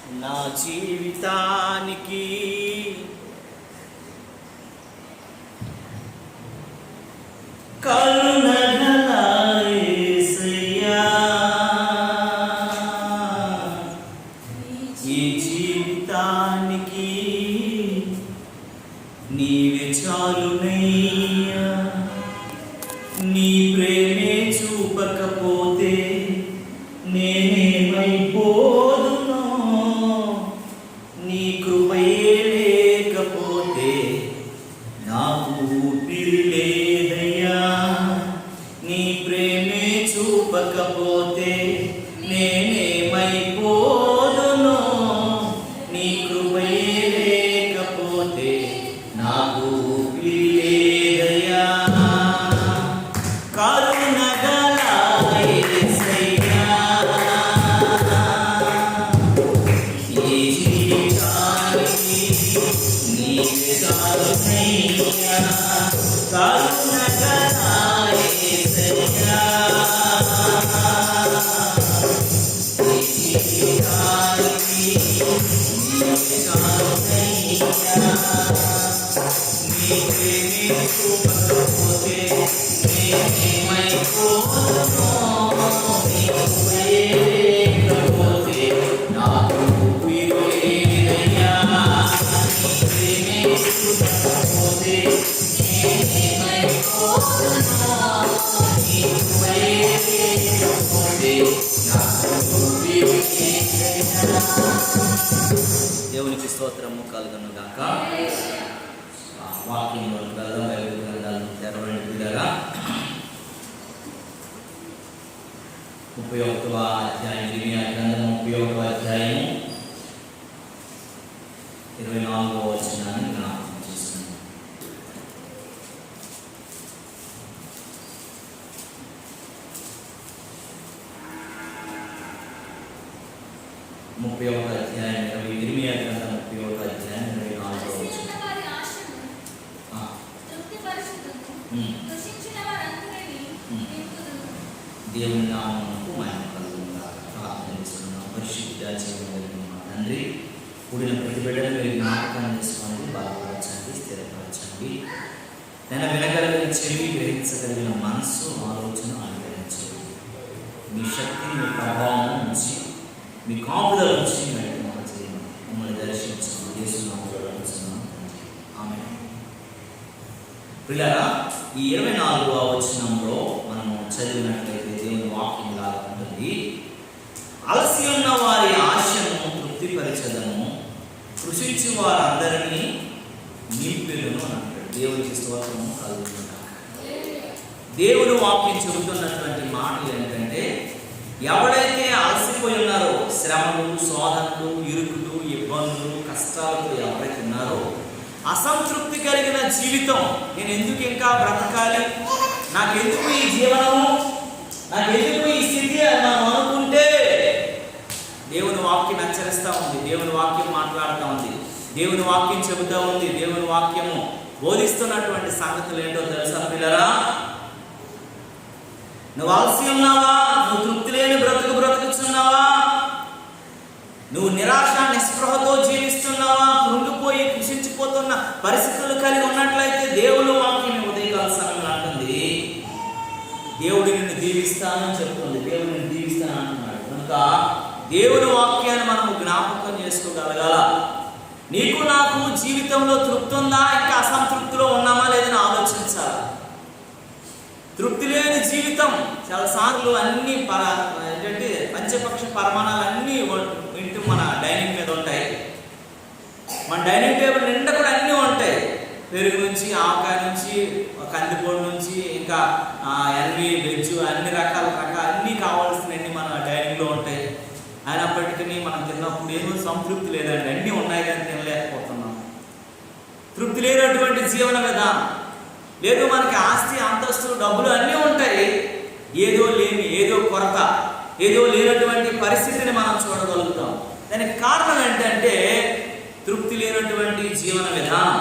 నా జీవితానికి కరుణగల యేసయ్యా, ఈ జీవితానికి నీవే చాలునయ్యా. నీ ప్రేమే చూపకపోతే నేనేమైపోదునో, నీ కృపయే లేకపోతే నాకు ఊపిరి లేదయ్యా. నీ ప్రేమే చూపకపోతే నేనేమైపోదునో, నీ కృపయే లేకపోతే నాకు ఊపిరి లేదయ్యా. కరుణగల యేసయ్యా, ఈ జీవితానికి నీవే చాలునయ్యా. కరుణగల యేసయ్యా, ఈ జీవితానికి నీవే చాలునయ్యా. నీ ప్రేమే చూపకపోతే నేనేమైపోదునో, నీ కృపయే లేకపోతే నాకు ఊపిరి లేదయ్యా. నీ ప్రేమే చూపకపోతే నేనేమైపోదునో, నీ కృపయే లేకపోతే నాకు ఊపిరి లేదయ్యా. దేవునికి స్తోత్రము కలుగును గాక. వాక్యంలో బైబిల్ గ్రంథాలను తెరవండి పిల్లరా. 31వ అధ్యాయం, ఇర్మియా గ్రంథం 31వ అధ్యాయం 24వ వచనాన్ని జ్ఞాపకం చేస్తున్నాను. ఇర్మియా గ్రంథం 31వ అధ్యాయం 24వ వచనం. దేవుని నామమునకు మహిమ కలుగునుగా. ప్రార్థన చేస్తున్నాం. పరిశుద్ధ జీవముగలిగిన మా తండ్రి, కూడిన ప్రతి బిడ్డను మీరు జ్ఞాపకం చేసుకోండి, బలపరచండి, స్థిరపరచండి. నేను వినగలిగిన చెవి, గ్రహించగలిగిన మనస్సు, ఆలోచన అనుగ్రహించండి. మీ శక్తి, మీ ప్రభావం ఉంచి, మీ కాపుదల ఉంచి మమ్మల్ని దర్శించండి. యేసు నామములో అడుగుతున్నాం. ఆమేన్. పిల్లరా, ఈ 24వ వచనంలో మనము చదివినట్లయితే దేవుని వాక్యం లాగా ఉంటుంది. అలసి ఉన్న వారి ఆశను తృప్తిపరచదను, కృషించి వారందరినీ నింపెదను అంటాడు. దేవునికి స్తోత్రము కలుగుతున్నాడు. దేవుని వాక్యం చెబుతున్నటువంటి మాటలు ఏంటంటే, ఎవడైతే అలసిపోయి ఉన్నారో, శ్రమలు, శోధనలు, ఇరుకులు, ఇబ్బందులు, కష్టాలతో ఎవరైతే ఉన్నారో, అసంతృప్తి కలిగిన జీవితం, నేను ఎందుకు ఇంకా బ్రతకాలి, నాకెందుకు ఈ జీవనము, నాకెందుకు ఈ స్థితి అని మనం అనుకుంటే దేవుని వాక్యం హెచ్చరిస్తూ ఉంది. దేవుని వాక్యం మాట్లాడుతూ ఉంది. దేవుని వాక్యం చెబుతూ ఉంది. దేవుని వాక్యము బోధిస్తున్నటువంటి సంగతులు ఏంటో తెలుసా పిల్లరా? నువ్వు అలసి ఉన్నావా? నువ్వు తృప్తి లేని బ్రతుకుతున్నావా? నువ్వు నిరాశ నిస్పృహతో జీవిస్తున్నావా? కృంగిపోయి కృషించిపోతున్న పరిస్థితులు కలిగి ఉన్నట్లయితే దేవుని వాక్యం ఉదయకాల సమయంలో అంటుంది, దేవుడు నిన్ను దీవిస్తానని చెప్తుంది. దేవుడు నిన్ను దీవిస్తాను అంటున్నాడు. కనుక దేవుని వాక్యాన్ని మనము జ్ఞాపకం చేసుకోగలగాల. నీకు నాకు జీవితంలో తృప్తి ఉందా, ఇంకా అసంతృప్తిలో ఉన్నామా లేదని ఆలోచించాలి. తృప్తి లేని జీవితం చాలాసార్లు అన్ని ఏంటంటే పంచపక్ష పరమాణాలు అన్నీ ఇంటి మన డైనింగ్ మీద ఉంటాయి. మన డైనింగ్ టేబుల్ నిండా కూడా అన్నీ ఉంటాయి. పెరుగు నుంచి, ఆవకాయ నుంచి, కందిపొడి నుంచి, ఇంకా ఎన్వి, వెజ్, అన్ని రకాల అన్నీ కావాల్సినవన్నీ మన డైనింగ్లో ఉంటాయి. అయినప్పటికీ మనం తిన్నప్పుడు ఏమో సంతృప్తి లేదండి. అన్నీ ఉన్నాయి కానీ తినలేకపోతున్నాం. తృప్తి లేనటువంటి జీవన విధానం లేదు. మనకి ఆస్తి, అంతస్తు, డబ్బులు అన్నీ ఉంటాయి. ఏదో లేని, ఏదో కొరత, ఏదో లేనటువంటి పరిస్థితిని మనం చూడగలుగుతాం. దానికి కారణం ఏంటంటే తృప్తి లేనటువంటి జీవన విధానం.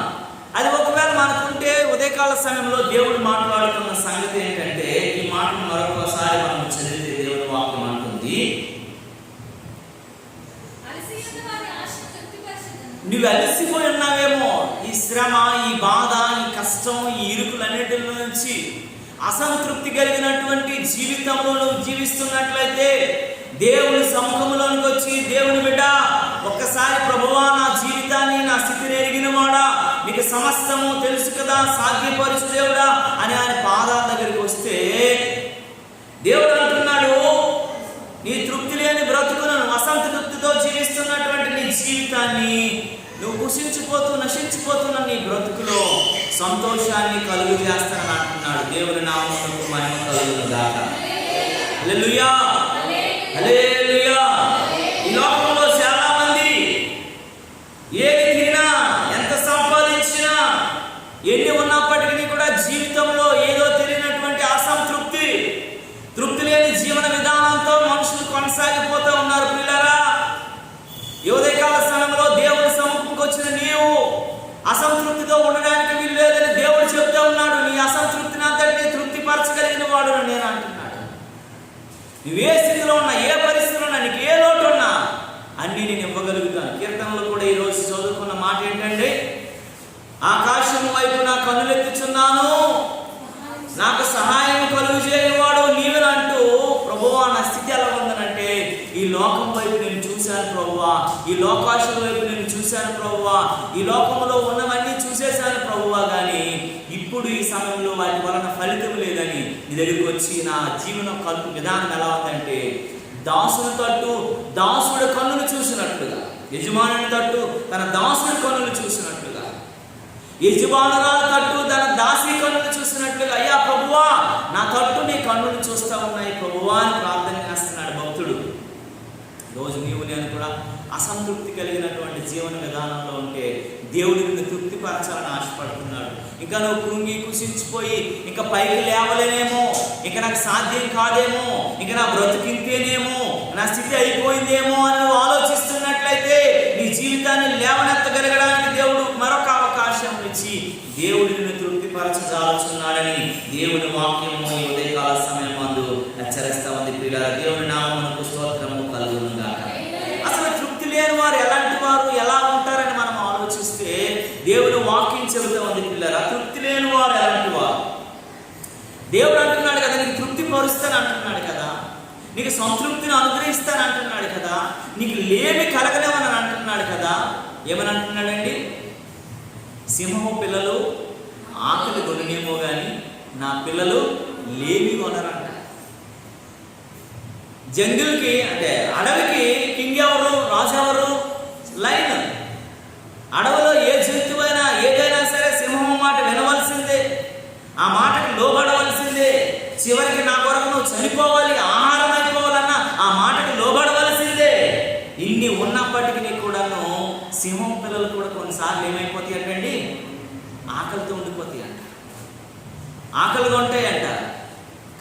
అది ఒకవేళ మనకుంటే ఉదయకాల సమయంలో దేవుడు మాట్లాడుతున్న సంగతి ఏంటంటే, ఈ మాటను మరొకసారి మనం చదివితే దేవుని వాక్యం అంటుంది, నువ్వు అలసిపోయి ఉన్నావేమో. ఈ శ్రమ, ఈ బాధ, ఈ కష్టం, ఈ ఇరుకులన్నిటి నుంచి అసంతృప్తి కలిగినటువంటి జీవితంలో నువ్వు జీవిస్తున్నట్లయితే దేవుని సముఖంలోనికి వచ్చి, దేవుని బిడ్డ ఒక్కసారి ప్రభువా నా జీవితాన్ని, నా స్థితిని ఎరిగిన వాడా, నీకు సమస్తము తెలుసు కదా, సాధ్యపరచు దేవుడా అని ఆయన పాదాల దగ్గరికి వస్తే దేవుడు అంటున్నాడు, నీ తృప్తి లేని బ్రతుకును, అసంతృప్తితో జీవిస్తున్నటువంటి నీ జీవితాన్ని, నువ్వు కుషించిపోతూ నశించిపోతున్న నీ బ్రతుకులో సంతోషాన్ని కలుగు చేస్తానని అంటున్నాడు. దేవుని నామమునకు మహిమ కలుగును గాక. హల్లెలూయా, హల్లెలూయా. ఈ లోకంలో చాలా మంది ఏది తిన్నా, ఎంత సంపాదించినా, ఎన్ని ఉన్నప్పటికీ కూడా జీవితంలో ఏదో తెలియనటువంటి అసంతృప్తి, తృప్తి లేని జీవన విధానంతో మనుషులు కొనసాగిపోతూ ఉన్నారు. పిల్లరా, ఉదయకాల సమయంలో దేవుని సముఖంకి వచ్చిన నీవు అసంతృప్తితో ఉండడానికి వీల్లేదని దేవుడు చెప్తా ఉన్నాడు. నీ అసంతృప్తిని అంతటినీ తృప్తిపరచగలిగిన వాడు నేను అంటున్నాడు. నువ్వే స్థితిలో ఉన్నా, ఏ పరిస్థితిలో ఉన్నా, నీకు ఏ లోటు ఉన్నా అన్నీ నేను ఇవ్వగలుగుతాను. కీర్తనలో కూడా ఈరోజు చదువుకున్న మాట ఏంటంటే, ఆకాశం వైపు నా కన్నులెత్తుచున్నాను, నాకు సహాయం కలుగు చేయవాడు నీవెనంటూ ప్రభువా నా స్థితి ఎలా ఉందనంటే, ఈ లోకం వైపు నేను చూశాను ప్రభువా, ఈ లోకాశం వైపు నేను చూశాను ప్రభువా, ఈ లోకంలో ఉన్నవన్నీ చూసేశాను ప్రభువా, కానీ ఇప్పుడు ఈ సమయంలో వాటి వలన ఫలితం లేదని నీ దగ్గరికి వచ్చి నా జీవన కలుపు విధానం ఎలా ఉందంటే, దాసుని తట్టు దాసుడు కన్నులు చూసినట్లుగా, యజమానుని తట్టు తన దాసుడి కన్నులు చూసినట్లుగా, యజమానురాల తట్టు తన దాసి కన్నులు చూసినట్లుగా, అయ్యా ప్రభువా నా తట్టు నీ కన్నులు చూస్తూ ఉన్నాయి ప్రభువా అని ప్రార్థన చేస్తున్నాడు భక్తుడు. రోజు నీవు నేను కూడా అసంతృప్తి కలిగినటువంటి జీవన విధానంలో ఉంటే దేవుడు నిన్ను తృప్తిపరచాలని ఆశపడుతున్నాడు. ఇంకా నువ్వు కృంగి కుషించిపోయి ఇంకా పైకి లేవలేనేమో, ఇంకా నాకు సాధ్యం కాదేమో, ఇంకా నా బ్రతుకింతేనేమో, నా స్థితి అయిపోయిందేమో అని నువ్వు ఆలోచిస్తున్నట్లయితే నీ జీవితాన్ని లేవనెత్తగలగడానికి దేవుడు మరొక అవకాశం ఇచ్చి దేవుడు నిన్ను తృప్తిపరచజాలుచున్నాడని దేవుని వాక్యము ఈ ఉదయకాల సమయం మందు హెచ్చరిస్తా ఉంది. ప్రియులారా, దేవుని నామమునకు స్తోత్రము కలుగును గాక. అసలు తృప్తి లేని వారు ఎలాంటి వారు, ఎలా ఉంటారని మనం ఆలోచిస్తే దేవుని వాక్యం చెబుతా ఉంది. పిల్లరా, తృప్తి లేని వారు ఎలాంటి వారు? దేవుడు అంటున్నాడు కదా, నీకు తృప్తి పరుస్తాను అంటున్నాడు కదా, నీకు సంతృప్తిని అనుగ్రహిస్తాను అంటున్నాడు కదా, నీకు లేమి కలగలేమని అంటున్నాడు కదా. ఏమని అంటున్నాడండి? సింహము పిల్లలు ఆకలి కొననేమో కానీ నా పిల్లలు లేమి కొనరంట. జంగిల్కి అంటే అడవికి కింగ్ ఎవరు, రాజు ఎవరు? లైన్. అడవిలో ఏ జంతువైనా ఏదైనా సరే సింహం మాట వినవలసిందే, ఆ మాటకి లోబడవలసిందే. చివరికి నా కొరకు నువ్వు చనిపోవాలి, ఆహారం అయిపోవాలన్నా ఆ మాటకి లోబడవలసిందే. ఇన్ని ఉన్నప్పటికీ కూడాను సింహం పిల్లలు కూడా కొన్నిసార్లు ఏమైపోతాయి అంటండి, ఆకలితో ఉండిపోతాయి అంట, ఆకలిగా ఉంటాయంట.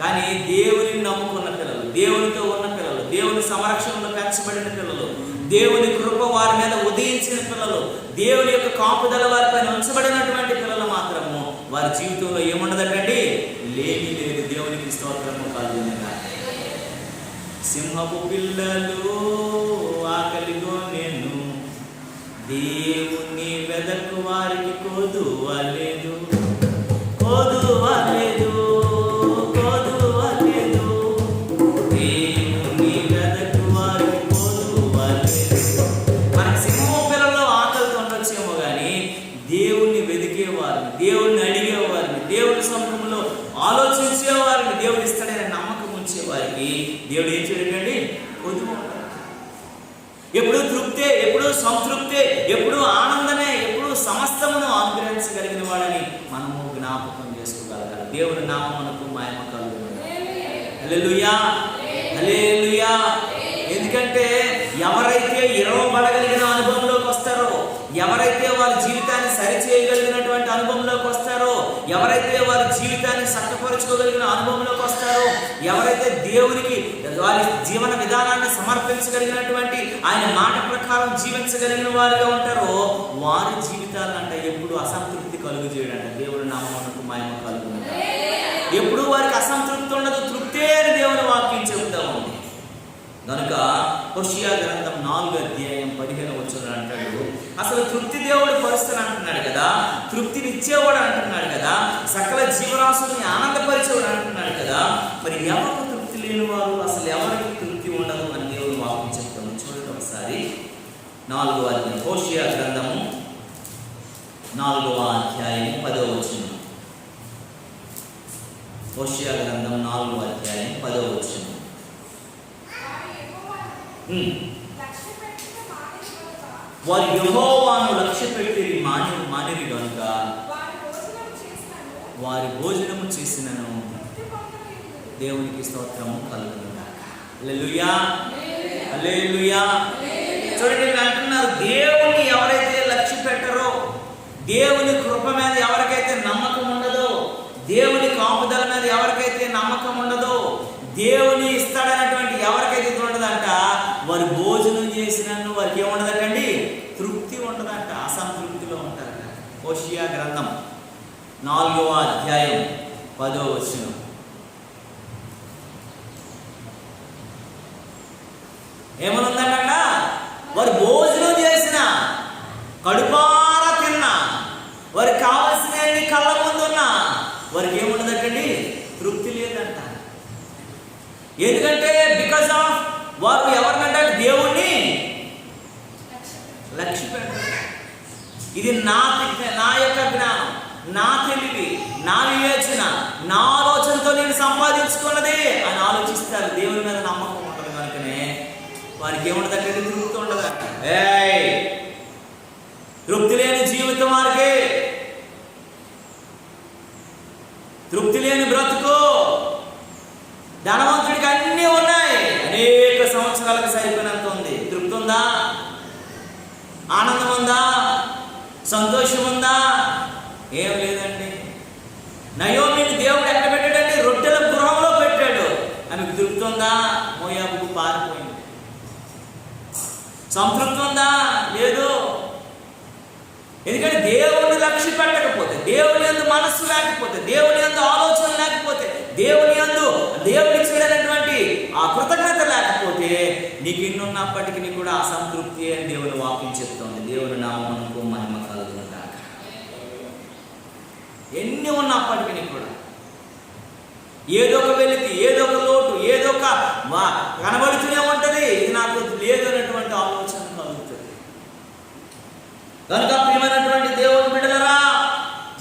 కానీ దేవుని నమ్ముకున్న పిల్లలు, దేవునితో ఉన్న పిల్లలు, దేవుని సంరక్షణలో పెంచబడిన పిల్లలు, దేవుని కృప వారి మీద ఉదయించిన పిల్లలు, దేవుని యొక్క కాపుదల వారిపైన ఉంచబడినటువంటి పిల్లలు మాత్రము వారి జీవితంలో ఏముండదండి, లేమి లేదు. దేవునికి స్తోత్రము కలుగునుగా. సింహపు పిల్లలు ఆకలిగో నేను, దేవుని వెదకు వారికి కోదువలేదు, కోదువలేదు, కోదువలేదు, దేవుని వెదకు వారికి కోదువలేదు. మనకి సింహం పిల్లల్లో ఆకలితో ఉండొచ్చేమో కానీ దేవుణ్ణి వెతికేవారిని, దేవుణ్ణి అడిగేవారిని, దేవుని సముఖంలో ఆలోచించేవారిని, దేవుడు ఇస్తాడని నమ్మకం ఉంచేవారికి దేవుడు ఏం చేయడండి, కొద్దుగా ఉంటాడు. ఎప్పుడు తృప్తే, ఎప్పుడు సంతృప్తే, ఎప్పుడు ఆనందమే, ఎప్పుడు సమస్తమును అనుగ్రహించగలిగిన వాడని మనము జ్ఞాపకం చేసుకోగలగాలి. దేవుని నామమునకు మహిమ కలుగును. హల్లెలూయా, హల్లెలూయా. ఎందుకంటే ఎవరైతే ఇరవబడగలిగిన అనుభవంలోకి వస్తారో, ఎవరైతే వారి జీవితాన్ని సరిచేయగలిగినటువంటి అనుభవంలోకి వస్తారో, ఎవరైతే వారి జీవితాన్ని చక్కపరుచుకోగలిగిన అనుభవంలోకి వస్తారో, ఎవరైతే దేవునికి వారి జీవన విధానాన్ని సమర్పించగలిగినటువంటి ఆయన మాట ప్రకారం జీవించగలిగిన వారిగా ఉంటారో వారి జీవితాలంట ఎప్పుడు అసంతృప్తి కలుగు చేయడంట. దేవుడి నామమునకు మహిమ కలుగును. ఎప్పుడు వారికి అసంతృప్తి ఉండదు, తృప్తే అని దేవుని వాక్యం చెబుతా ఉంది. కనుక హోషేయ గ్రంథం 4:15 అంటాడు, అసలు తృప్తి దేవుడు పరుస్తాను అంటున్నాడు కదా, తృప్తిని ఇచ్చేవాడు అంటున్నాడు కదా, సకల జీవరాశుల్ని ఆనందపరిచేవాడు అంటున్నాడు కదా, మరి ఎవరికి తృప్తి లేని వారు, అసలు ఎవరికి తృప్తి ఉండదు అని దేవుడు వాక్యం చెప్తాను. చూడండి ఒకసారి 4వ అధ్యాయం, హోషేయ గ్రంథము 4వ అధ్యాయం 10వ వచనం. హోషేయ గ్రంథం 4వ అధ్యాయం 10వ వచనం. వారు యెహోవాను లక్ష్యపెట్టి మానిరి కనుక వారి భోజనము చేసినను దేవునికి స్తోత్రము కలుగును గాక. హల్లెలూయా, హల్లెలూయా. చూడండి, అంటున్నారు, దేవుని ఎవరైతే లక్ష్య పెట్టరో, దేవుని కృప మీద ఎవరికైతే నమ్మకం ఉండదో, దేవుని కాపుదల మీద ఎవరికైతే నమ్మకం ఉండదో, దేవుని ఇస్తాడనేటువంటి ఎవరికైతే ఇది ఉండదంట, వారు భోజనం చేసినను వారికి ఏముండదటండి, తృప్తి ఉండదంట, అసంతృప్తిలో ఉంటారట. హోషేయ గ్రంథం 4వ అధ్యాయం 10వ వచనం. ఏమనుందంట, వారు భోజనం చేసిన, కడుపారా తిన్నా, వారికి కావలసిన కళ్ళ ముందున్నా వారికి ఏముండదటండి, తృప్తి లేదంట. ఎందుకంటే బికాస్ ఆఫ్ వారు ఎవరినంటే దేవుణ్ణి లక్ష్య పెట్టారు. ఇది నా యొక్క జ్ఞానం, నా తెలివి, నా వివేచన, నా ఆలోచనతో నేను సంపాదించుకున్నది అని ఆలోచిస్తారు. దేవుని మీద నమ్మకం ఉండదు కనుకనే వారికి ఏముండదంటే తృప్తి ఉండదట. తృప్తి లేని జీవితం వారికి, తృప్తి లేని బ్రతుకు. ధనవంతుడికి అన్నీ ఉన్నాయి, అనేక సంవత్సరాలకు సరిపోయినంత ఉంది. తృప్తి ఉందా? ఆనందం ఉందా? సంతోషం ఉందా? ఏం లేదండి. నయోమిని దేవుడు ఎక్కడ పెట్టాడండి? రొట్టెల గృహంలో పెట్టాడు. ఆమెకు తృప్తి ఉందా? మోయాబుకు పారిపోయింది. సంతృప్తి ఉందా? లేదు. ఎందుకంటే దేవుని లక్ష్య పెట్టకపోతే, దేవుని యందు మనస్సు లేకపోతే, దేవుని యందు ఆలోచన లేకపోతే, దేవుని చేయడానికి ఆ కృతజ్ఞత లేకపోతే నీకు ఇన్నున్నప్పటికీ కూడా అసంతృప్తి అని దేవుని వాక్యం చెప్తోంది. దేవుని నామమునకు మహిమ కలుగును గాక. ఎన్ని ఉన్నప్పటికీ కూడా ఏదో ఒక వెలితి, ఏదో ఒక లోటు, ఏదో ఒక కనబడుతూనే ఉంటుంది. ఇది నాకు లేదు అనేటువంటి ఆలోచన కలుగుతుంది. కనుక ప్రియమైనటువంటి దేవుని బిడ్డలరా,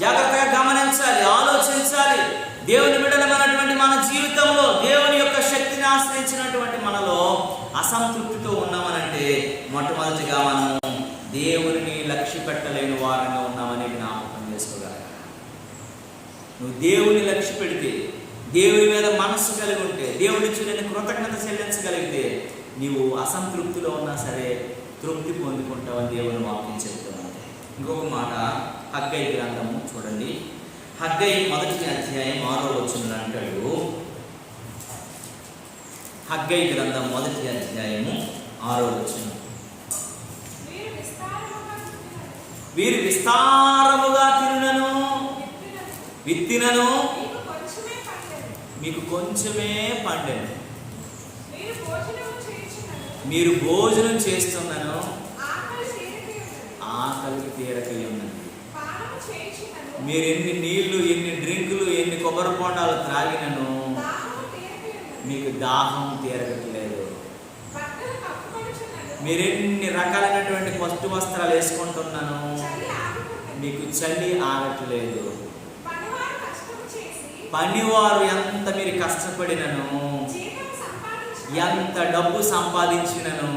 జాగ్రత్తగా గమనించాలి, ఆలోచించాలి. దేవుని బిడ్డలమైనటువంటి మన జీవితంలో దేవుని యొక్క శక్తిని ఆశ్రయించినటువంటి మనలో అసంతృప్తితో ఉన్నామనంటే మొట్టమొదటిగా మనము దేవుని లక్ష్య పెట్టలేని వారంగా ఉన్నామని జ్ఞాపకం చేసుకోగలగాలి. నువ్వు దేవుని లక్ష్య పెడితే, దేవుని మీద మనస్సు కలిగి ఉంటే, దేవుడి చూడని కృతజ్ఞత చెల్లించగలిగితే నీవు అసంతృప్తిలో ఉన్నా సరే తృప్తి పొందుకుంటావని దేవుని వాక్యం చెప్తున్నాను. ఇంకొక మాట, హగ్గై గ్రంథము చూడండి. హగ్గై 1వ అధ్యాయం 6వ వచనంలో అంటాడు. హగ్గై గ్రంథం 1వ అధ్యాయము 6వ వచనం. వీరు విస్తారముగా తినునను విత్తినను మీకు కొంచెమే పండెను. మీరు భోజనం చేస్తున్నాను, ఆకలికి తీరకై ఉన్నది. మీరు ఎన్ని నీళ్లు, ఎన్ని డ్రింకులు, ఎన్ని కొబ్బరి బొండాలు త్రాగినను మీకు దాహం తీరగట్లేదు. మీరు ఎన్ని రకాలైనటువంటి పట్టు వస్త్రాలు వేసుకుంటున్నాను మీకు చలి ఆగట్లేదు. పనివారు ఎంత మీరు కష్టపడినను, ఎంత డబ్బు సంపాదించినను,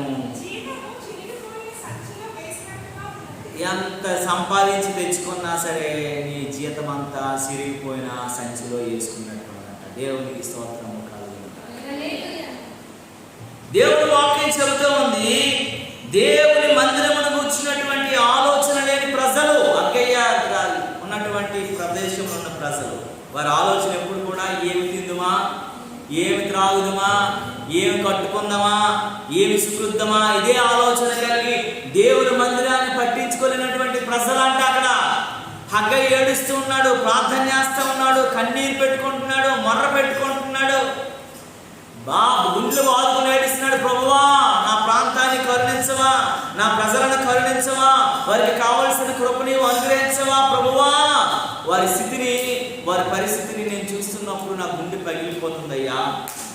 ఎంత సంపాదించి తెచ్చుకున్నా సరే నీ జీతం అంతా సిరిగిపోయిన సంచిలో వేసుకున్నట్టు అన్నమాట. దేవునికి స్తోత్రము కలుగును. దేవుడు వాక్యం చెబుతూ ఉంది, దేవుని మందిరమునకు వచ్చినటువంటి ఆలోచన లేని ప్రజలు, అక్కయ్య ఉన్నటువంటి ప్రదేశంలో ఉన్న ప్రజలు, వారి ఆలోచన ఎప్పుడు కూడా ఏమి తిందుమా, ఏమి త్రాగుదమా, ఏమి కట్టుకుందామా, ఏమి సుకృద్దామా, ఇదే ఆలోచన కలిగి దేవుని మందిరాన్ని పట్టించుకోలేనటువంటి ప్రజలు అంటే అక్కడ హగ్గై ఏడుస్తూ ఉన్నాడు, ప్రార్థన చేస్తూ ఉన్నాడు, కన్నీరు పెట్టుకుంటున్నాడు, మొర్ర పెట్టుకుంటున్నాడు. గుండెలు బాదుకుని ఏడుస్తున్నాడు, ప్రభువా నా ప్రాంతాన్ని కరుణించవా, నా ప్రజలను కరుణించవా, వారికి కావలసిన కృపని అనుగ్రహించవా ప్రభువా. వారి స్థితిని, వారి పరిస్థితిని నేను చూస్తున్నప్పుడు నా గుండె పగిలిపోతుందయ్యా.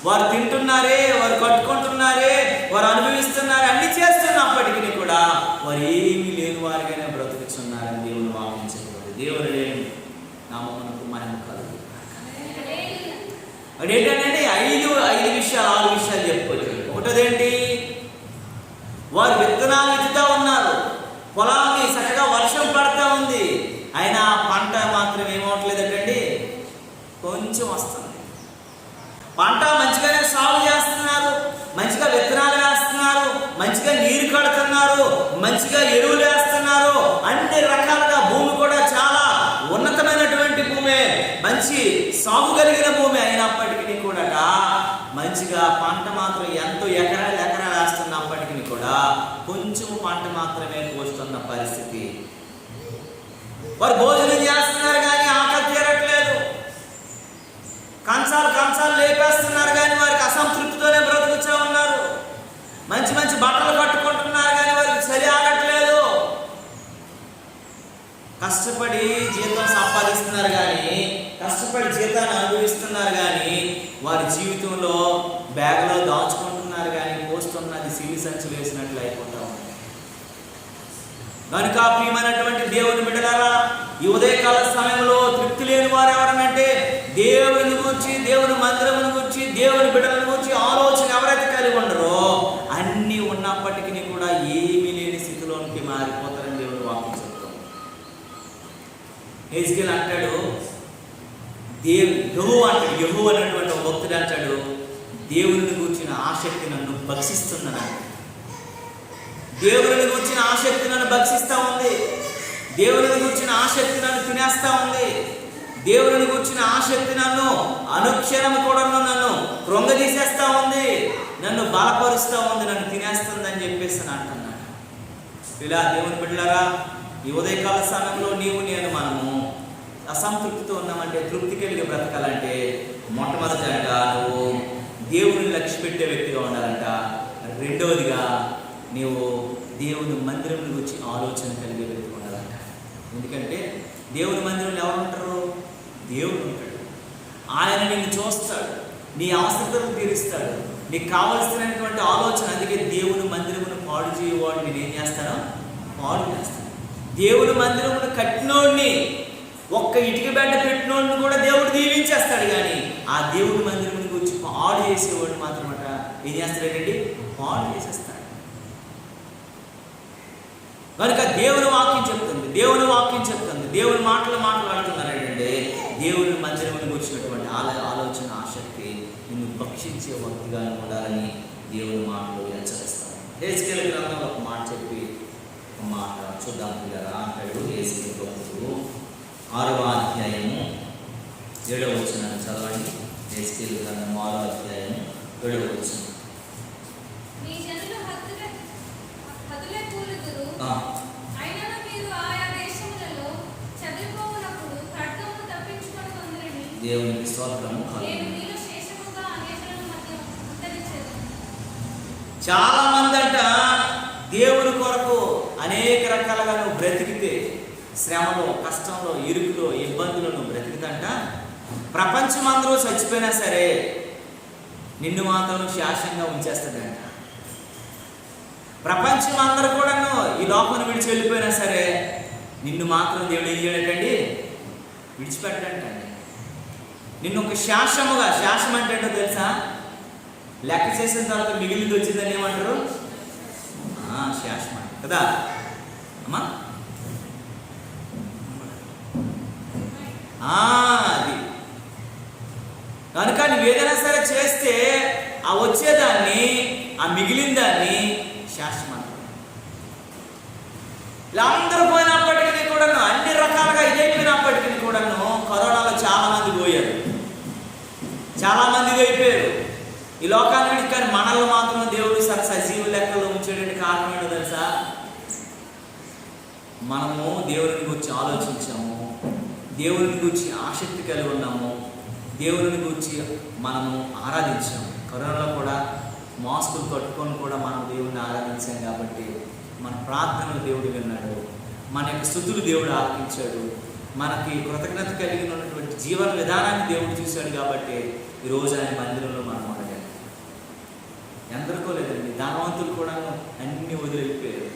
వారు తింటున్నారే, వారు కట్టుకుంటున్నారే, వారు అనుభవిస్తున్నారే, అన్ని చేస్తున్నప్పటికీ కూడా వారు ఏమీ లేని వారిగానే బ్రతుకుతున్నారని దేవుని వాక్యం చెప్పబడింది. దేవుడు లేని నామమునకు మహిమ కలుగు. అదేంటంటే ఐదు విషయాలు 6 విషయాలు చెప్పుకోవచ్చు. ఒకటేంటి, వారు విత్తనాలు విత్తుతా ఉన్నారు, పొలాన్ని చక్కగా వర్షం పడతా ఉంది, అయినా పంట మాత్రం ఏమవట్లేదండి, కొంచెం వస్తుంది. పంట మంచిగానే సాగు చేస్తున్నారు, మంచిగా విత్తనాలు వేస్తున్నారు, మంచిగా నీరు కడుతున్నారు, మంచిగా ఎరువులు వేస్తున్నారు, అన్ని రకాలుగా భూమి కూడా చాలా ఉన్నతమైనటువంటి భూమి, మంచి సాగు కలిగిన భూమి అయినప్పటికీ కూడా మంచిగా పంట మాత్రం ఎంతో ఎకరాలు వేస్తున్నప్పటికీ కూడా కొంచెం పంట మాత్రమే కోస్తున్న పరిస్థితి. వారు భోజనం చేస్తున్నారు కానీ ఆకలి తీరట్లేదు, కంచాలు లేపేస్తున్నారు కానీ వారికి అసంతృప్తితోనే బ్రతుకుతూ ఉన్నారు. మంచి మంచి బట్టలు కట్టుకుంటున్నారు కానీ వారికి చలి ఆగట్లేదు. కష్టపడి జీతం సంపాదిస్తున్నారు కానీ, కష్టపడి జీతాన్ని అనుభవిస్తున్నారు కానీ వారి జీవితంలో బ్యాగ్లో దాచుకుంటున్నారు కానీ పోస్తున్నది సిలి సంచులు వేసినట్లు అయిపోతా ఉంది. కనుక ప్రియమైనటువంటి దేవుని బిడ్డలారా, ఈ ఉదయకాల సమయంలో తృప్తి లేని వారు ఎవరనంటే దేవుని గురించి, దేవుని మందిరమును గురించి, దేవుని బిడ్డలను గురించి ఆలోచన ఎవరైతే కలిగి ఉండరో అన్నీ ఉన్నప్పటికీ కూడా ఏమీ లేని స్థితిలోనికి మారిపోతారని దేవుని వాక్యం చెప్తాం. హెజ్కేల్ అంటాడు, యెహోవా అనేటువంటి ఒక భక్తుడు అంటాడు, దేవుని గురించిన ఆసక్తి నన్ను భక్షిస్తున్నాను. దేవుని గురించిన ఆసక్తి నన్ను భక్షిస్తూ ఉంది, దేవుని గురించిన ఆసక్తి నన్ను తినేస్తూ ఉంది, దేవుని గురించిన ఆసక్తి నన్ను అనుక్షణం కూడా నన్ను కృంగదీసేస్తూ ఉంది, నన్ను బలపరుస్తూ ఉంది, నన్ను తినేస్తుంది అని చెప్పేసి అంటున్నాడు. ఇలా దేవుని బిడ్డలారా, ఈ ఉదయకాల సమయంలో నీవు నేను మనము అసంతృప్తితో ఉన్నామంటే తృప్తి కలిగి బ్రతకాలంటే మొట్టమొదటి అంట నువ్వు దేవుని లక్ష్య పెట్టే వ్యక్తిగా ఉండాలంట. రెండవదిగా నీవు దేవుని మందిరం గురించి ఆలోచన కలిగే వ్యక్తిగా ఉండాలంట. ఎందుకంటే దేవుని మందిరంలో ఎవరు ఉంటారు? దేవుడు ఉంటాడు. ఆయన నిన్ను చూస్తాడు, నీ అవసరతలను తీరుస్తాడు, నీకు కావలసినటువంటి ఆలోచన. అందుకే దేవుని మందిరమును పాడు చేయవాడు నేనేం చేస్తాను? పాడు చేస్తాను. దేవుని మందిరమును కట్టినోడిని, ఒక్క ఇటుక బెడ్డ పెట్టినోడిని కూడా దేవుడు దీవించేస్తాడు. కానీ ఆ దేవుని మందిరముని గురించి పాడు చేసేవాడిని మాత్రమట ఏం చేస్తాడండి? పాడు చేసేస్తాడు. కనుక దేవుని వాక్యం చెప్తుంది, దేవుని మాటలు మాట్లాడుతున్నారంటే దేవుని మందిరముని గురించినటువంటి ఆలోచన, ఆసక్తి నిన్ను భక్షించే భక్తిగా ఉండాలని దేవుని మాటలు హెచ్చరిస్తాను. హెజ్కేలు గ్రంథంలో ఒక మాట చెప్పి ఒక మాట చూద్దాం పిల్లరా. అంటాడు హెజ్కేలు భక్తుడు 6వ అధ్యాయము 7వ వచనం చదవండి. హెజ్కేలు గ్రంథం 6వ అధ్యాయము 7వ వచనం. దేవునికి స్తోత్రము. చాలా మంది అంట దేవుని కొరకు అనేక రకాలుగా నువ్వు బ్రతికితే, శ్రమలో, కష్టంలో, ఇరుకులో, ఇబ్బందులు నువ్వు బ్రతికితంట ప్రపంచం అందరూ చచ్చిపోయినా సరే నిన్ను మాత్రం శాశ్వతంగా ఉంచేస్తాడంట. ప్రపంచం అందరూ కూడా ఈ లోకాన్ని విడిచి వెళ్ళిపోయినా సరే నిన్ను మాత్రం దేవుడు ఏం చేయడండి? విడిచిపెట్టండి. నిన్ను ఒక శాశ్వతముగా, శాశ్వతం అంటే ఏంటో తెలుసా? లెక్క చేసిన తర్వాత మిగిలింది వచ్చిందని ఏమంటారు? శాశ్వతం కదా అమ్మా. అది కనుక నువ్వు ఏదైనా సరే చేస్తే ఆ వచ్చేదాన్ని, ఆ మిగిలిన దాన్ని శాశ్వతం. ఇలా అందరూ పోయినప్పటికీ కూడాను, అన్ని రకాలుగా ఇదైపోయినప్పటికీ కూడాను కరోనాలో చాలా మంది పోయారు, చాలా మంది అయిపోయారు ఈ లోకాన్ని. కానీ మనల్ని మాత్రం దేవుడు సజీవ లెక్కలో ఉంచేటువంటి కారణం ఏంటో తెలుసా? మనము దేవుని గురించి ఆలోచించాము, దేవుని గురించి ఆసక్తి కలిగి ఉన్నాము, దేవుని గురించి మనము ఆరాధించాము. కరోనాలో కూడా మాస్కులు కట్టుకొని కూడా మనం దేవుడిని ఆరాధించాం కాబట్టి మన ప్రార్థనలు దేవుడు విన్నాడు, మన యొక్క స్తుతులు దేవుడు ఆలకించాడు, మనకి కృతజ్ఞత కలిగి ఉన్నటువంటి జీవన విధానాన్ని దేవుడు చూశాడు కాబట్టి ఈరోజు ఆయన మందిరంలో మనం ఉండగలం. ఎందరికో లేదండి, ధనవంతులు కూడా అన్ని వదిలిపోయారు.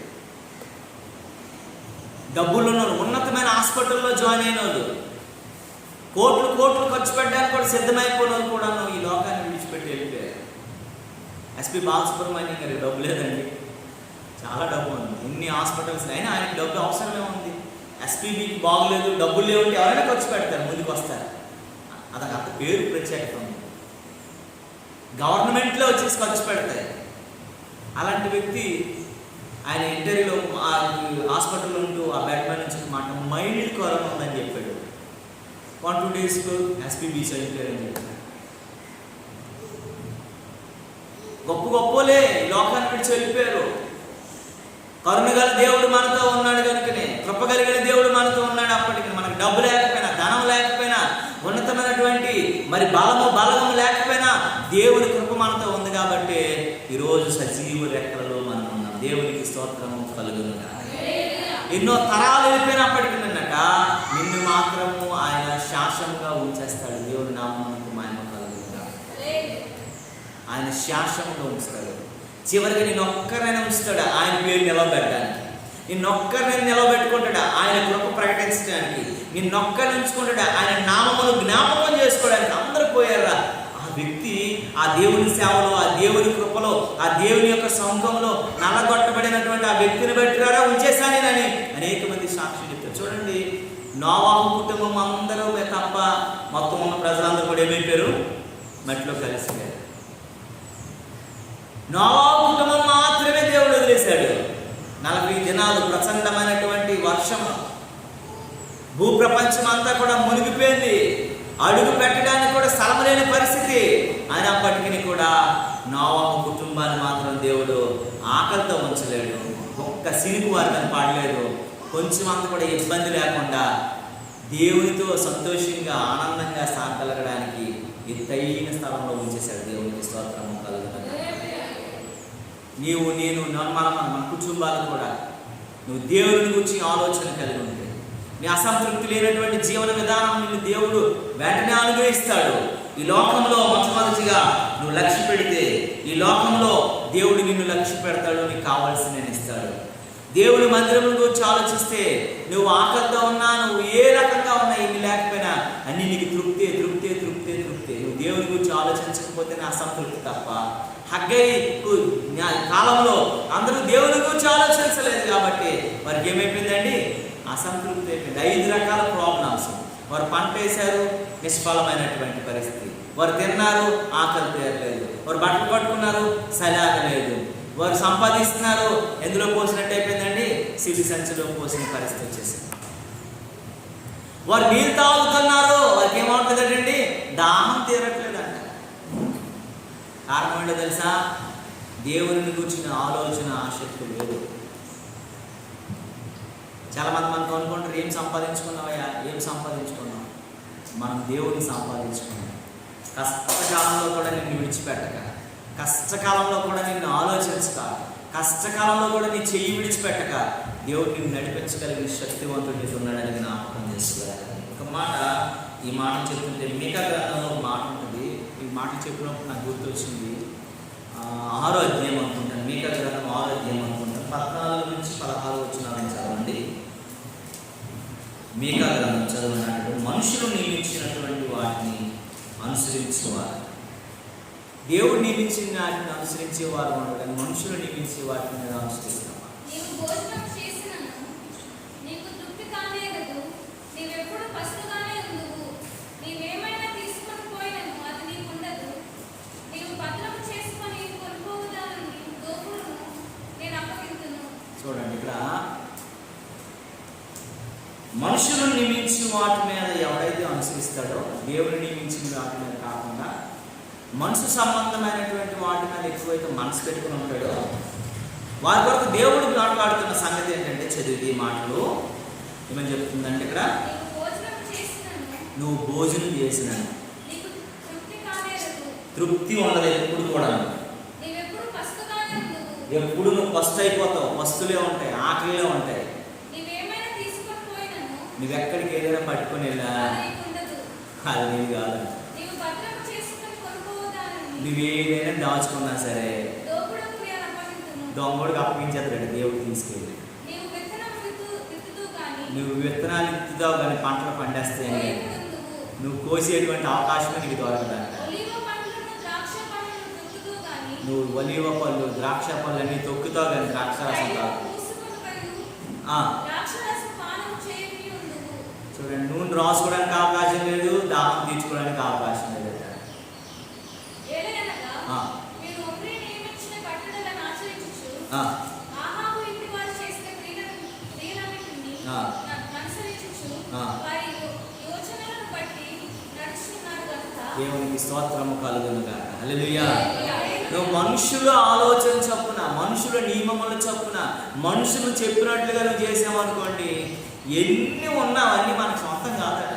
డబ్బులు ఉన్నతమైన హాస్పిటల్లో జాయిన్ అయిన వాళ్ళు, కోట్లు కోట్లు ఖర్చు పెట్టడానికి కూడా సిద్ధమైపోయిన వాళ్ళు కూడా ఈ లోకాన్ని విడిచిపెట్టి వెళ్ళిపోయారు. ఎస్పి బాలసుబ్రహ్మణ్యం గారికి డబ్బు లేదండి, చాలా డబ్బు ఉంది, ఎన్ని హాస్పిటల్స్ అయినా ఆయనకి డబ్బు అవసరమే ఉంది. ఎస్పీబీకి బాగులేదు, డబ్బులు లేవంటే ఎవరైనా ఖర్చు పెడతారు, ముందుకు వస్తారు. అతనికి అంత పేరు ప్రత్యేకత ఉంది, గవర్నమెంట్లో వచ్చేసి ఖర్చు పెడతాయి. అలాంటి వ్యక్తి ఆయన ఇంటర్వ్యూలో హాస్పిటల్లో ఉంటూ ఆ బెడ్ మీద నుంచి మాట మైల్డ్ కరోనా ఉందని చెప్పాడు. 1-2 డేస్కు ఎస్పీబీ చనిపోయారని చెప్పాడు. గొప్ప గొప్పలే లోకాన్ని విడిచి వెళ్ళిపోయారు. కరుణ గల దేవుడు మనతో ఉన్నాడు కనుకనే, కృప కలిగిన దేవుడు మనతో ఉన్నాడు. అప్పటికి మనకు డబ్బు లేకపోయినా, ధనం లేకపోయినా, ఉన్నతమైనటువంటి మరి బలము లేకపోయినా దేవుని కృప మనతో ఉంది కాబట్టి ఈరోజు సజీవ రెక్కలలో మనం ఉన్నాం. దేవునికి స్తోత్రము కలుగును. ఎన్నో తరాలు వెళ్ళిపోయినప్పటికీ నిన్ను మాత్రము ఆయన శాశ్వతంగా ఉంచేస్తాడు. దేవుని నామమునకు మహిమ కలుగును. ఆయన శాశ్వతంగా ఉంచుతాడు. చివరికి నేను ఒక్కరినైనా ఉంచుతాడు ఆయన పేరు నిలబెట్టడానికి, నిన్నొక్కరిని నిలబెట్టుకుంటాడా ఆయన కృప ప్రకటించడానికి, నిన్నొక్కరిని ఉంచుకుంటాడా ఆయన నామమును జ్ఞాపకం చేసుకోవడానికి. అందరూ పోయారా? ఆ వ్యక్తి ఆ దేవుని సేవలో, ఆ దేవుని కృపలో, ఆ దేవుని యొక్క సముఖంలో నల్లగొట్టబడినటువంటి ఆ వ్యక్తిని బట్టిరారా ఉంచేసానేనని అనేక మంది సాక్షులు చెప్తారు. చూడండి, నోవాహు కుటుంబం అందరూ తప్ప మొత్తం ఉన్న ప్రజలందరూ కూడా ఏమైపోయారు? మట్టిలో కలిసిపోయారు. నోవాహు కుటుంబం మాత్రమే దేవుడు వదిలేశాడు. 40 దినాలు ప్రచండమైనటువంటి వర్షం, భూప్రపంచం అంతా కూడా మునిగిపోయింది. అడుగు పెట్టడానికి కూడా స్థలం లేని పరిస్థితి. అయినప్పటికీ కూడా నోవాహు కుటుంబాన్ని మాత్రం దేవుడు ఆకలితో ఉంచలేడు. ఒక్క సినుకు వారిని పాడలేదు. కొంచెం అంత కూడా ఇబ్బంది లేకుండా దేవునితో సంతోషంగా ఆనందంగా సాగలగడానికి ఎత్తైన స్థలంలో ఉంచేశాడు. దేవునికి స్తోత్రము కలుగుతుంది. నీవు నేను మన కుటుంబాలు కూడా నువ్వు దేవుని గురించి ఆలోచన కలిగి ఉంటే, నీ అసంతృప్తి లేనటువంటి జీవన విధానం నిన్ను దేవుడు వెంటనే అనుగ్రహిస్తాడు. ఈ లోకంలో మొట్టమొదటిగా నువ్వు లక్ష్య పెడితే ఈ లోకంలో దేవుడు నిన్ను లక్ష్య పెడతాడు, నీకు కావాల్సిన ఇస్తాడు. దేవుని మందిరం గురించి ఆలోచిస్తే నువ్వు ఆకలితో ఉన్నా, నువ్వు ఏ రకంగా ఉన్నా, ఇన్ని లేకపోయినా అన్ని నీకు తృప్తే తృప్తే తృప్తే తృప్తే. నువ్వు దేవుని గురించి ఆలోచించకపోతేనే అసంతృప్తి తప్ప. హగ్గై కాలంలో అందరూ దేవుని గురించి ఆలోచించలేదు కాబట్టి వారికి ఏమైపోయిందండి? అసంతృప్తి అయిపోయింది. 5 రకాల ప్రాబ్లమ్స్. వారు పంట వేశారు, నిష్ఫలమైనటువంటి పరిస్థితి. వారు తిన్నారు, ఆకలి తీరలేదు. వారు బట్టలు పట్టుకున్నారు, సలాగలేదు. వారు సంపాదిస్తున్నారు, ఎందులో పోసినట్టు అయిపోయిందండి? సిరి సంచిలో పోసిన పరిస్థితి వచ్చేసింది. వారు నీళ్ళు తాగుతున్నారు, వారికి ఏమవుతుందండి? దాహం తీరట్లేదంట. కారణం ఏంటో తెలుసా? దేవుని గురించిన ఆలోచన, ఆసక్తి లేదు. చాలామంది మనకు అనుకుంటారు, ఏం సంపాదించుకున్నావయ్యా, ఏం సంపాదించుకున్నావు? మనం దేవుడిని సంపాదించుకున్నాం. కష్టకాలంలో కూడా నిన్ను విడిచిపెట్టక, కష్టకాలంలో కూడా నిన్ను ఆలోచించక, కష్టకాలంలో కూడా నీ చెయ్యి విడిచిపెట్టక దేవుడు నిన్ను నడిపించగలిగిన శక్తివంతుడు ఉన్నాడని జ్ఞాపకం చేసుకోవాలి. ఒక మాట, ఈ మాట చెప్తుంటే మీకా గ్రంథంలో ఒక మాట ఉంటుంది. ఈ మాట చెప్పినప్పుడు నాకు గుర్తొచ్చింది. 6వ అధ్యాయం అనుకుంటాను, మీకా గ్రంథం 6వ అధ్యాయం అనుకుంటాను, 14 నుంచి 16 వచనాలను చదవండి. మీకా గ్రంథం చదవనాడు, మనుషులు నియమించినటువంటి వాటిని అనుసరించేవారు. దేవుడు నియమించిన వాటిని అనుసరించేవారు ఉన్నారు, కానీ మనుషులు నియమించే వాటిని అనుసరిస్తాం. చూడండి, ఇక్కడ మనుషులు నియమించిన వాటి మీద ఎవరైతే అనుసరిస్తాడో, దేవుడు నియమించిన వాటి మీద కాకుండా మనసు సంబంధమైనటువంటి వాటి మీద ఎక్కువైతే మనసు పెట్టుకుని ఉంటాడో వారి కొరకు దేవుడు మాట్లాడుతున్న సంగతి ఏంటంటే, చదివి మాటలు ఏమని చెప్తుందంటే, ఇక్కడ నువ్వు భోజనం చేసినాను తృప్తి ఉండదు ఎప్పుడు కూడా. ఎప్పుడు నువ్వు ఫస్ట్ అయిపోతావు, వస్తువులే ఉంటాయి, ఆకలిలే ఉంటాయి. నువ్వెక్కడికి ఏదైనా పట్టుకొని వెళ్ళా అది నీది కాదు. నువ్వేదైనా దాచుకున్నా సరే దొంగడికి అప్పగించేస్తాడు దేవుడు తీసుకెళ్ళి. నువ్వు విత్తనాలు ఇత్తుతావు కానీ పంటలు పండేస్తాయని నువ్వు కోసేటువంటి అవకాశమే నీకు దొరకదంట. నువ్వు ఒలీవ పళ్ళు ద్రాక్ష పళ్ళు అన్నీ తొక్కుతావు కానీ ద్రాక్షరసం తాగు. చూడండి, నూనె రాసుకోవడానికి అవకాశం లేదు, దాహం తీర్చుకోవడానికి అవకాశం లేదు. దేవునికి స్తోత్రము కలుగునుగాక. హల్లెలూయా. నువ్వు మనుషుల ఆలోచన చొప్పున, మనుషుల నియమముల చొప్పున, మనుషులు చెప్పినట్లుగా నువ్వు చేసామనుకోండి, ఎన్ని ఉన్నా అవన్నీ మనకు సొంతం కాదట.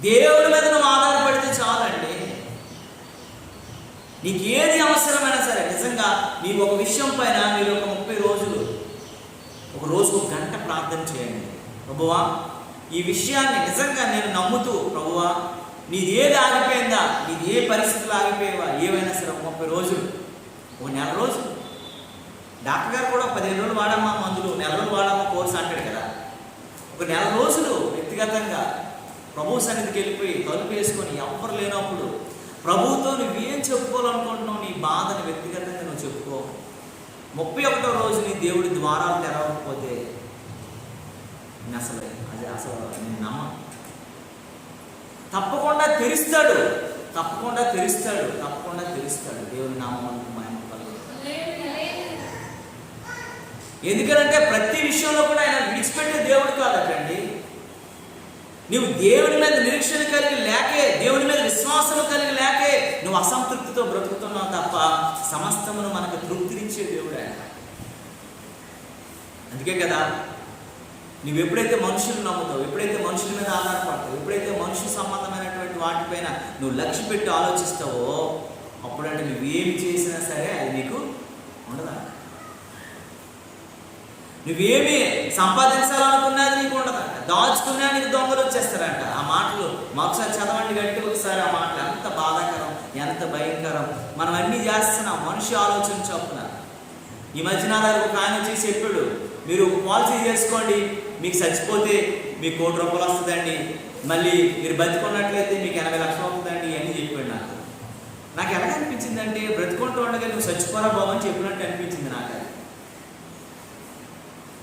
దేవుడి మీద నువ్వు ఆధారపడితే చాలండి. నీకు ఏది అవసరమైనా సరే, నిజంగా నీకు ఒక విషయం పైన మీరు ఒక 30 రోజులు, ఒక రోజుకు 1 గంట ప్రార్థన చేయండి. ప్రభువా, ఈ విషయాన్ని నిజంగా నేను నమ్ముతూ, ప్రభువా నీది ఏది ఆగిపోయిందా, నీది ఏ పరిస్థితులు ఆగిపోయేవా, ఏవైనా సరే 30 రోజులు, 1 నెల రోజులు. డాక్టర్ గారు కూడా 15 రోజులు వాడమ్మా మందులు, 1 నెల రోజులు వాడమ్మా కోర్సు అంటాడు కదా. 1 నెల రోజులు వ్యక్తిగతంగా ప్రభు సన్నిధికి వెళ్ళిపోయి తలుపు వేసుకొని ఎవ్వరు లేనప్పుడు ప్రభువుతో నువ్వేం చెప్పుకోవాలనుకుంటున్నావు, నీ బాధని వ్యక్తిగతంగా నువ్వు చెప్పుకో. 31వ రోజు నీ దేవుడి ద్వారాలు తెరవకపోతే అసలు నేను నమ్మ. తప్పకుండా తెరుస్తాడు, తప్పకుండా తెరుస్తాడు, తప్పకుండా తెరుస్తాడు. దేవుని నామమునకు మహిమ కలుగును. ఎందుకంటే ప్రతి విషయంలో కూడా ఆయన విడిచిపెట్టే దేవుడు కాదటండి. నువ్వు దేవుని మీద నిరీక్షణ కలిగి లేకే, దేవుని మీద విశ్వాసం కలిగి లేకే నువ్వు అసంతృప్తితో బ్రతుకుతున్నావు తప్ప సమస్తమును మనకు తృప్తినిచ్చే దేవుడు ఆయన. అందుకే కదా నువ్వు ఎప్పుడైతే మనుషులు నమ్ముతావు, ఎప్పుడైతే మనుషుల మీద ఆధారపడతావు, ఎప్పుడైతే మనుషుల సంబంధమైనటువంటి వాటిపైన నువ్వు లక్ష్య పెట్టి ఆలోచిస్తావో, అప్పుడంటే నువ్వేమి చేసినా సరే అది నీకు ఉండదా. నువ్వేమి సంపాదించాలనుకున్నది నీకు ఉండదంట, దాచుకున్నా నీకు దొంగలు వచ్చేస్తారంట. ఆ మాటలు ఒకసారి చదవండి గట్టి, ఒకసారి ఆ మాటలు ఎంత బాధాకరం, ఎంత భయంకరం. మనం అన్నీ చేస్తున్నాం మనిషి ఆలోచన చొప్పున. ఈ మధ్యన ఒక ఆయన వచ్చి చెప్పాడు, మీరు పాలసీ చేసుకోండి, మీకు చచ్చిపోతే మీకు ₹1 కోటి వస్తుందండి, మళ్ళీ మీరు బతుకున్నట్లయితే మీకు 80 లక్షలు అవుతుందండి అని చెప్పాడు. నాకు ఎలా అనిపించిందంటే, బ్రతుకుంటూ ఉండగా నువ్వు చచ్చిపోరా బాబు అని చెప్పినట్టు అనిపించింది నాకు.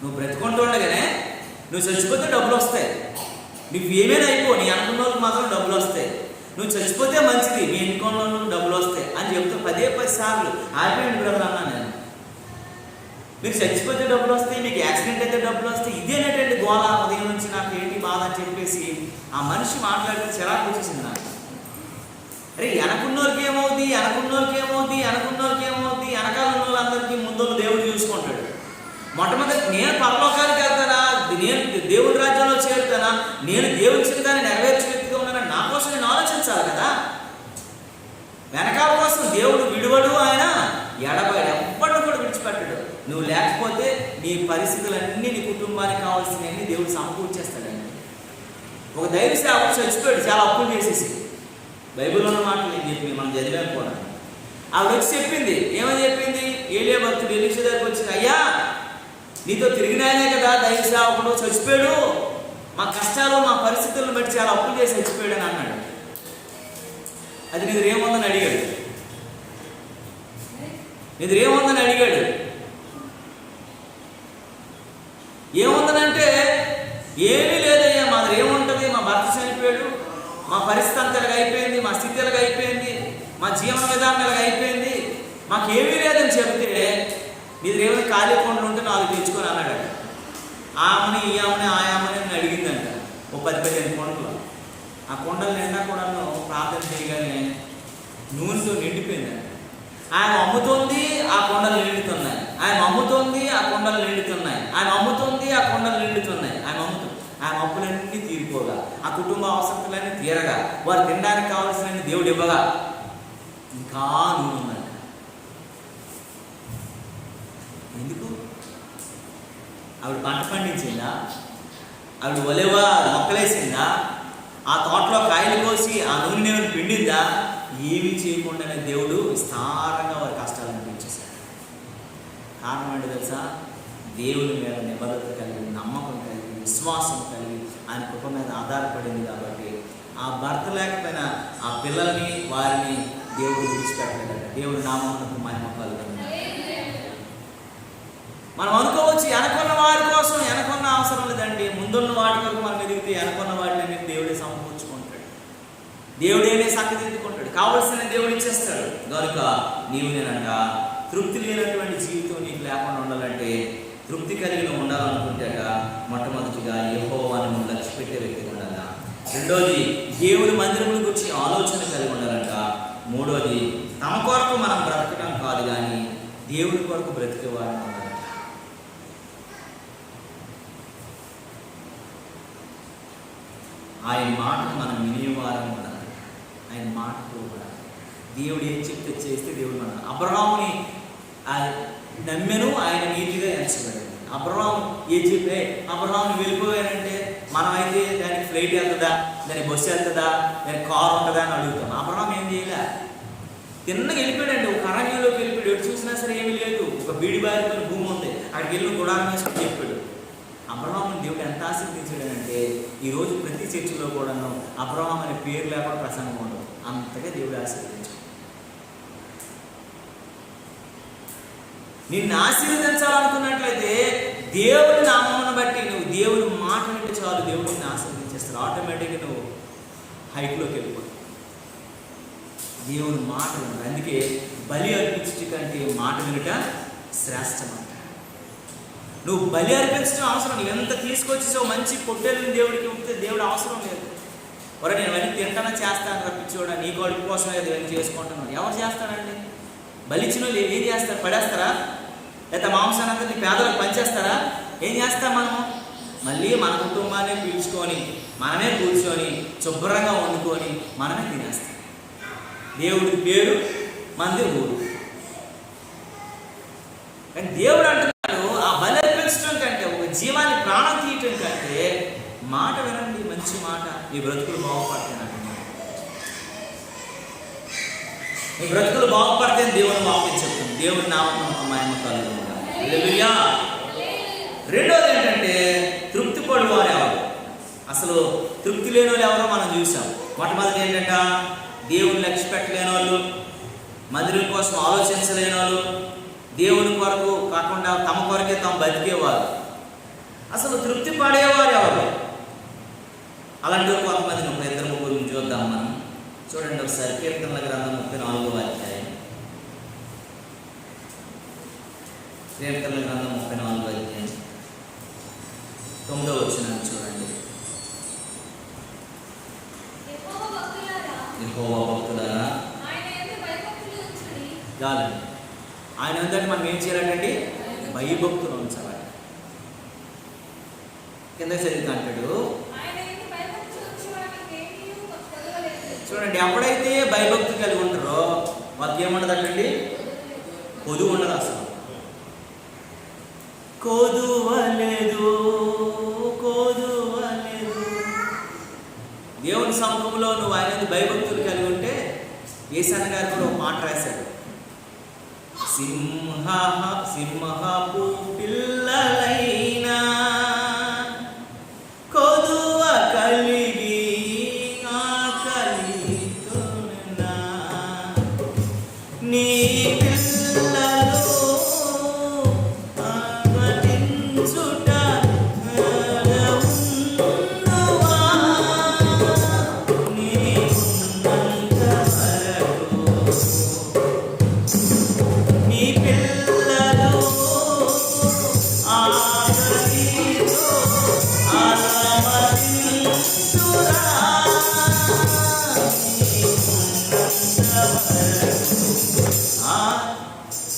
నువ్వు బ్రతుకుంటూ ఉండగానే నువ్వు చచ్చిపోతే డబ్బులు వస్తాయి, నువ్వు ఏమైనా అయిపో, నీ అనుకున్న వాళ్ళకి మాత్రం డబ్బులు వస్తాయి. నువ్వు చచ్చిపోతే మంచిది, మీ ఇన్కమ్ డబ్బులు వస్తాయి అని చెప్తే 10 సార్లు ఆగిపోయింది బ్రదర్ అన్నా నేను. మీరు చచ్చిపోతే డబ్బులు వస్తాయి, మీకు యాక్సిడెంట్ అయితే డబ్బులు వస్తాయి, ఇదేనేటండి గోళ ఉదయం నుంచి నాకు ఏంటి బాధ అని చెప్పేసి ఆ మనిషి మాట్లాడితే చిరాకు వచ్చేసింది నాకు. అరే వెనకున్నోళ్ళకి ఏమవుద్ది, వెనకున్నోళ్ళకి ఏమవుద్ది, వెనకున్నోళ్ళకి ఏమవుద్ది, వెనకాల ఉన్న వాళ్ళందరికీ ముందు దేవుడు చూసుకుంటాడు. మొట్టమొదటి నేను పరలోకానికి వెళ్తానా, నేను దేవుడి రాజ్యంలో చేరుతానా, నేను దేవుడి చిత్తాన్ని నెరవేర్చే వ్యక్తిగా ఉన్నానా, నా కోసం నేను ఆలోచించాలి కదా. వెనకాల కోసం దేవుడు విడువడు, ఆయన ఎడబడి ఎవ్వడిని కూడా విడిచిపెట్టడు. నువ్వు లేకపోతే నీ పరిస్థితులన్నీ, నీ కుటుంబానికి కావాల్సినవన్నీ దేవుడు సమకూర్చేస్తాడండి. ఒక దైవ సేవకుడు చచ్చిపోయాడు చాలా అప్పులు చేసేసి. బైబిల్లో ఉన్న మాటలు నేను చెప్పి మనం చదివాను కూడా. ఆవిడ వచ్చి చెప్పింది, ఏమని చెప్పింది, ఏలియా భక్తుడు ఎలీషా దగ్గరికి వచ్చి, అయ్యా నీతో తిరిగినాయనే కదా దైవ సేవకుడు చచ్చిపోయాడు, మా కష్టాలు మా పరిస్థితులను బట్టి చాలా అప్పులు చేసి చచ్చిపోయాడు అని అన్నాడు. అది నిద్రేముందని అడిగాడు, నిద్రేముందని అడిగాడు. ఏముందనంటే ఏమీ లేదయ్యా, మా దగ్గర ఏముంటుంది, మా భర్త చనిపోయాడు, మా పరిస్థితి అంతా ఇలాగ అయిపోయింది, మా స్థితి ఇలాగ అయిపోయింది, మా జీవన విధానం ఇలాగ అయిపోయింది, మాకేమీ లేదని చెబితే నీది ఏమైనా ఖాళీ కొండలు ఉంటే 4 తెచ్చుకొని అన్నాడు. ఆమెని ఈ ఆమెని ఆ ఆమెని నేను అడిగిందంట ఓ 10-15 కొండలు. ఆ కొండలు నిండా కూడా ప్రార్థన చేయగానే నూనెతో నిండిపోయిందంట. ఆయన అమ్ముతుంది, ఆ కొండలు నిండుతున్నాయి, ఆయన అమ్ముతుంది, ఆ కొండలు నిండుతున్నాయి, ఆయన అమ్ముతుంది, ఆ కొండలు నిండుతున్నాయి, ఆయన అప్పులన్నీ తీరిపోగా, ఆ కుటుంబ అవసరతలన్నీ తీరగా, వారు తినడానికి కావాల్సిన దేవుడు ఇవ్వగా ఇంకా నూనె ఉందంట. ఎందుకు? ఆవిడ పంట పండించిందా? ఆవిడ ఒలేవా మొక్కలేసిందా? ఆ తోటలో కాయలు కోసి ఆ నూనె పిండిందా? ఏమీ చేయకుండానే దేవుడు విస్తారంగా వారి కష్టాలు అనిపించేశాడు. కారణం ఏంటి తెలుసా? దేవుని మీద నిబద్ధత కలిగి, నమ్మకం కలిగి, విశ్వాసం కలిగి, ఆయన కృప మీద ఆధారపడింది కాబట్టి ఆ భర్త లేకపోయినా ఆ పిల్లల్ని వారిని దేవుడు విడిచిపెట్టలేదట. దేవుడి నామమునకు మహిమ కలుగుతుంది. మనం అనుకోవచ్చు వెనకున్న వారి కోసం వెనకున్న అవసరం లేదండి, ముందున్న వాటి వరకు మనం ఎదిగితే వెనకున్న వాటిని దేవుడే సమకూర్చుకుంటాడు, దేవుడేనే చక్కదిద్దుకుంటాడు, కావలసిన దేవుడు ఇచ్చేస్తాడు. కనుక నీవు నేనంట తృప్తి లేనటువంటి జీవితం నీకు లేకుండా ఉండాలంటే, తృప్తి కలిగి ఉండాలనుకుంటాక మొట్టమొదటిగా యెహోవాను లక్ష్య పెట్టే వ్యక్తిగా ఉండాలా. రెండోది దేవుని మందిరముల గురించి ఆలోచన కలిగి ఉండాలంట. మూడోది తమ కొరకు మనం బ్రతకడం కాదు కానీ దేవుని కొరకు బ్రతికేవారని ఉండాలంట. ఆయన మాటను మనం వినేవారం ఉండాలి, ఆయన మాటకు ఉండాలి. దేవుడు ఏం చెప్తే చేస్తే దేవుడు మన అబ్రహాముని నమ్మెను, ఆయన నీతిగా ఎంచబడింది. అబ్రహాము ఏం చెప్పే అబ్రహాముని వెళ్ళిపోయానంటే మనమైతే దానికి ఫ్లైట్ వెళ్తుందా, దానికి బస్సు వెళ్తుందా, దానికి కారు ఉంటుందా అని అడుగుతాం. అబ్రహాం ఏం చేయలే, తిన్నగా వెళ్ళిపోయాడండి. ఒక అరణ్యంలోకి వెళ్ళిపోయాడు, ఎటు చూసినా సరే ఏమీ లేదు, ఒక బీడి బారిపోయిన భూమి ఉంది, అక్కడికి వెళ్ళి గుడారం వేసుకుని చెప్పాడు. అబ్రహాముని దేవుడు ఎంత ఆశీర్వదించాడంటే ఈరోజు ప్రతి చర్చిలో కూడాను అబ్రహాం అనే పేరు లేకుండా ప్రసంగం ఉండదు, అంతగా దేవుడు ఆశీర్వదించాడు. నిన్ను ఆశీర్వదించాలనుకున్నట్లయితే దేవుడి నామమును బట్టి నువ్వు దేవుడి మాట వింటే చాలు, దేవుడు నిన్ను ఆశీర్వదించేస్తాడు. ఆటోమేటిక్గా నువ్వు హైట్లోకి వెళ్ళిపోతావు. దేవుని మాట వినడు. అందుకే బలి అర్పించట కంటే మాట వినుట శ్రేష్టం అంట. నువ్వు బలి అర్పించడం అవసరం, నువ్వు ఎంత తీసుకొచ్చేసావు మంచి పొట్టేళ్ళని దేవుడికి ఉంటే దేవుడు అవసరం లేదు. మరి నేను అవన్నీ తింటానా చేస్తాను రప్పించోడా, నీ కడుపు కోసం ఇవన్నీ చేసుకుంటున్నాను. ఎవరు చేస్తారండి? బలిచ్చిన వాళ్ళు ఏం చేస్తారు? పడేస్తారా? లేదా మాంసాన్ని పేదలకు పంచేస్తారా? ఏం చేస్తాం మనం? మళ్ళీ మన కుటుంబాన్ని పీల్చుకొని మనమే కూర్చొని శుభ్రంగా వండుకొని మనమే తినేస్తాం. దేవుడి పేరు మంది ఊరు. కానీ దేవుడు అంటున్నాడు ఆ బలి అర్పించడం కంటే, ఒక జీవాన్ని ప్రాణం తీయటం కంటే మాట వినండి, మంచి మాట, ఈ బ్రతుకులు బాగుపడతాయి అంటున్నాడు. ఈ బ్రతుకులు బాగుపడితే దేవుని వాక్యం చెప్తుంది. దేవుడి నామమునకు మహిమ కలుగును గాక. హల్లెలూయా. రెండోది ఏంటంటే తృప్తి పడువారు ఎవరు? అసలు తృప్తి లేని వాళ్ళు ఎవరో మనం చూసాం. మొట్టమొదటి ఏంటంట దేవుని లక్ష్య పెట్టలేని వాళ్ళు, మందిరం కోసం ఆలోచించలేని వాళ్ళు, దేవుని కొరకు కాకుండా తమ కొరకే తాము బతికేవారు. అసలు తృప్తి పడేవారు ఎవరు? అలాంటి కొంతమందిని ఒక ఇద్దరు ముగ్గురు చూద్దాం మనం. చూడండి ఒకసారి కీర్తనల గ్రంథం 34వ అధ్యాయం. కీర్తనల గ్రంథం 34వ అధ్యాయం 9వ వచనం చూడండి. యెహోవా భక్తులారా చాలండి, ఆయన అందరికీ మనం ఏం చేయాలంటే భయభక్తులు ఉంచాలి. కింద చదివితే అంటాడు చూడండి, ఎప్పుడైతే భయభక్తి కలిగి ఉంటారో వాళ్ళకి ఏముండదు అంటండి, కొదువు ఉండదు. అసలు కొదువలేదు, కొదువలేదు. దేవుని సముఖంలో నువ్వు ఆయన భయభక్తులు కలిగి ఉంటే, యేసన్న గారు కూడా ఒక మాట రాశారు, సింహపు పిల్లలైనా కొదువ కలిగి ఆకలితోనా నీ పిల్లలు ఆగటించుట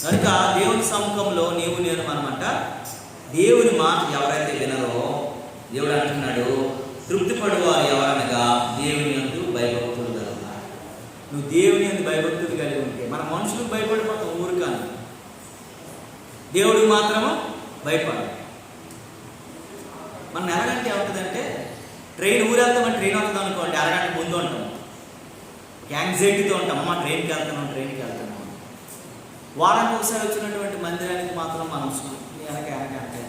కనుక దేవుని సముఖంలో నీవు నేను మనమంట దేవుని మాట ఎవరైతే వినరో దేవుడు అంటున్నాడు, తృప్తిపడువారు ఎవరనగా దేవుని యందు భయభక్తులు కలవారు. నువ్వు దేవుని యందు భయభక్తులు కలిగి ఉంటే, మన మనుషులకు భయపడిపోతాం ఊరు కానీ, దేవుడికి మాత్రము భయపడాలి. మనం ఎలాగంటే ఏమవుతుందంటే, ట్రైన్ ఊరెళ్తామని ట్రైన్ అవుతుంది అనుకోండి, అరగంట ముందు ఉంటాం, యాంగ్జైటీతో ఉంటాం, అమ్మ ట్రైన్కి వెళ్తున్నాం. వారానికి ఒకసారి వచ్చినటువంటి మందిరానికి మాత్రం మనం వెనక అంటే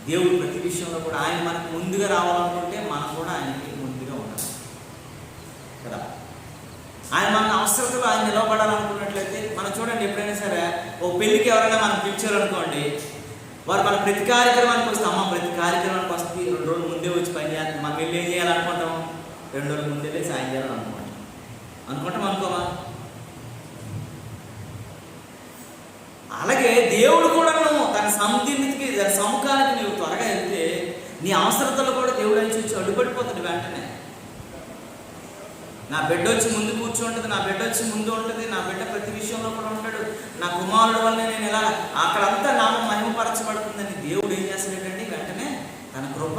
దేవుడు ప్రతి విషయంలో కూడా ఆయన మనకు ముందుగా రావాలనుకుంటే మనం కూడా ఆయనకి ముందుగా ఉండాలి కదా. ఆయన మన అవసరతలో ఆయన నిలబడాలనుకున్నట్లయితే, మనం చూడండి, ఎప్పుడైనా సరే ఓ పెళ్ళికి ఎవరైనా మనం పిలిచారనుకోండి, వారు మన ప్రతి కార్యక్రమానికి వస్తే, అమ్మ ప్రతి కార్యక్రమానికి వస్తే 2 రోజులు ముందే వచ్చి పని చేస్తాం, మనం వెళ్ళి ఏం చేయాలనుకుంటాం, 2 రోజుల ముందే వెళ్ళి సాయం చేయాలని అనుకుంటాం అనుకోమా. అలాగే దేవుడు కూడా తన సన్నిధికి, తన సముఖానికి నువ్వు త్వరగా వెళ్తే నీ అవసరతలు కూడా దేవుడు అని చూసి అడ్డుపడిపోతాడు వెంటనే. నా బిడ్డ వచ్చి ముందు కూర్చుంటుంది, నా బిడ్డ వచ్చి ముందు ఉంటుంది, నా బిడ్డ ప్రతి విషయంలో కూడా ఉంటాడు, నా కుమారుడు వల్ల నేను ఇలా అక్కడంతా నామం మహిమపరచబడుతుందని దేవుడు ఏం చేస్తాడంటే వెంటనే తన కృప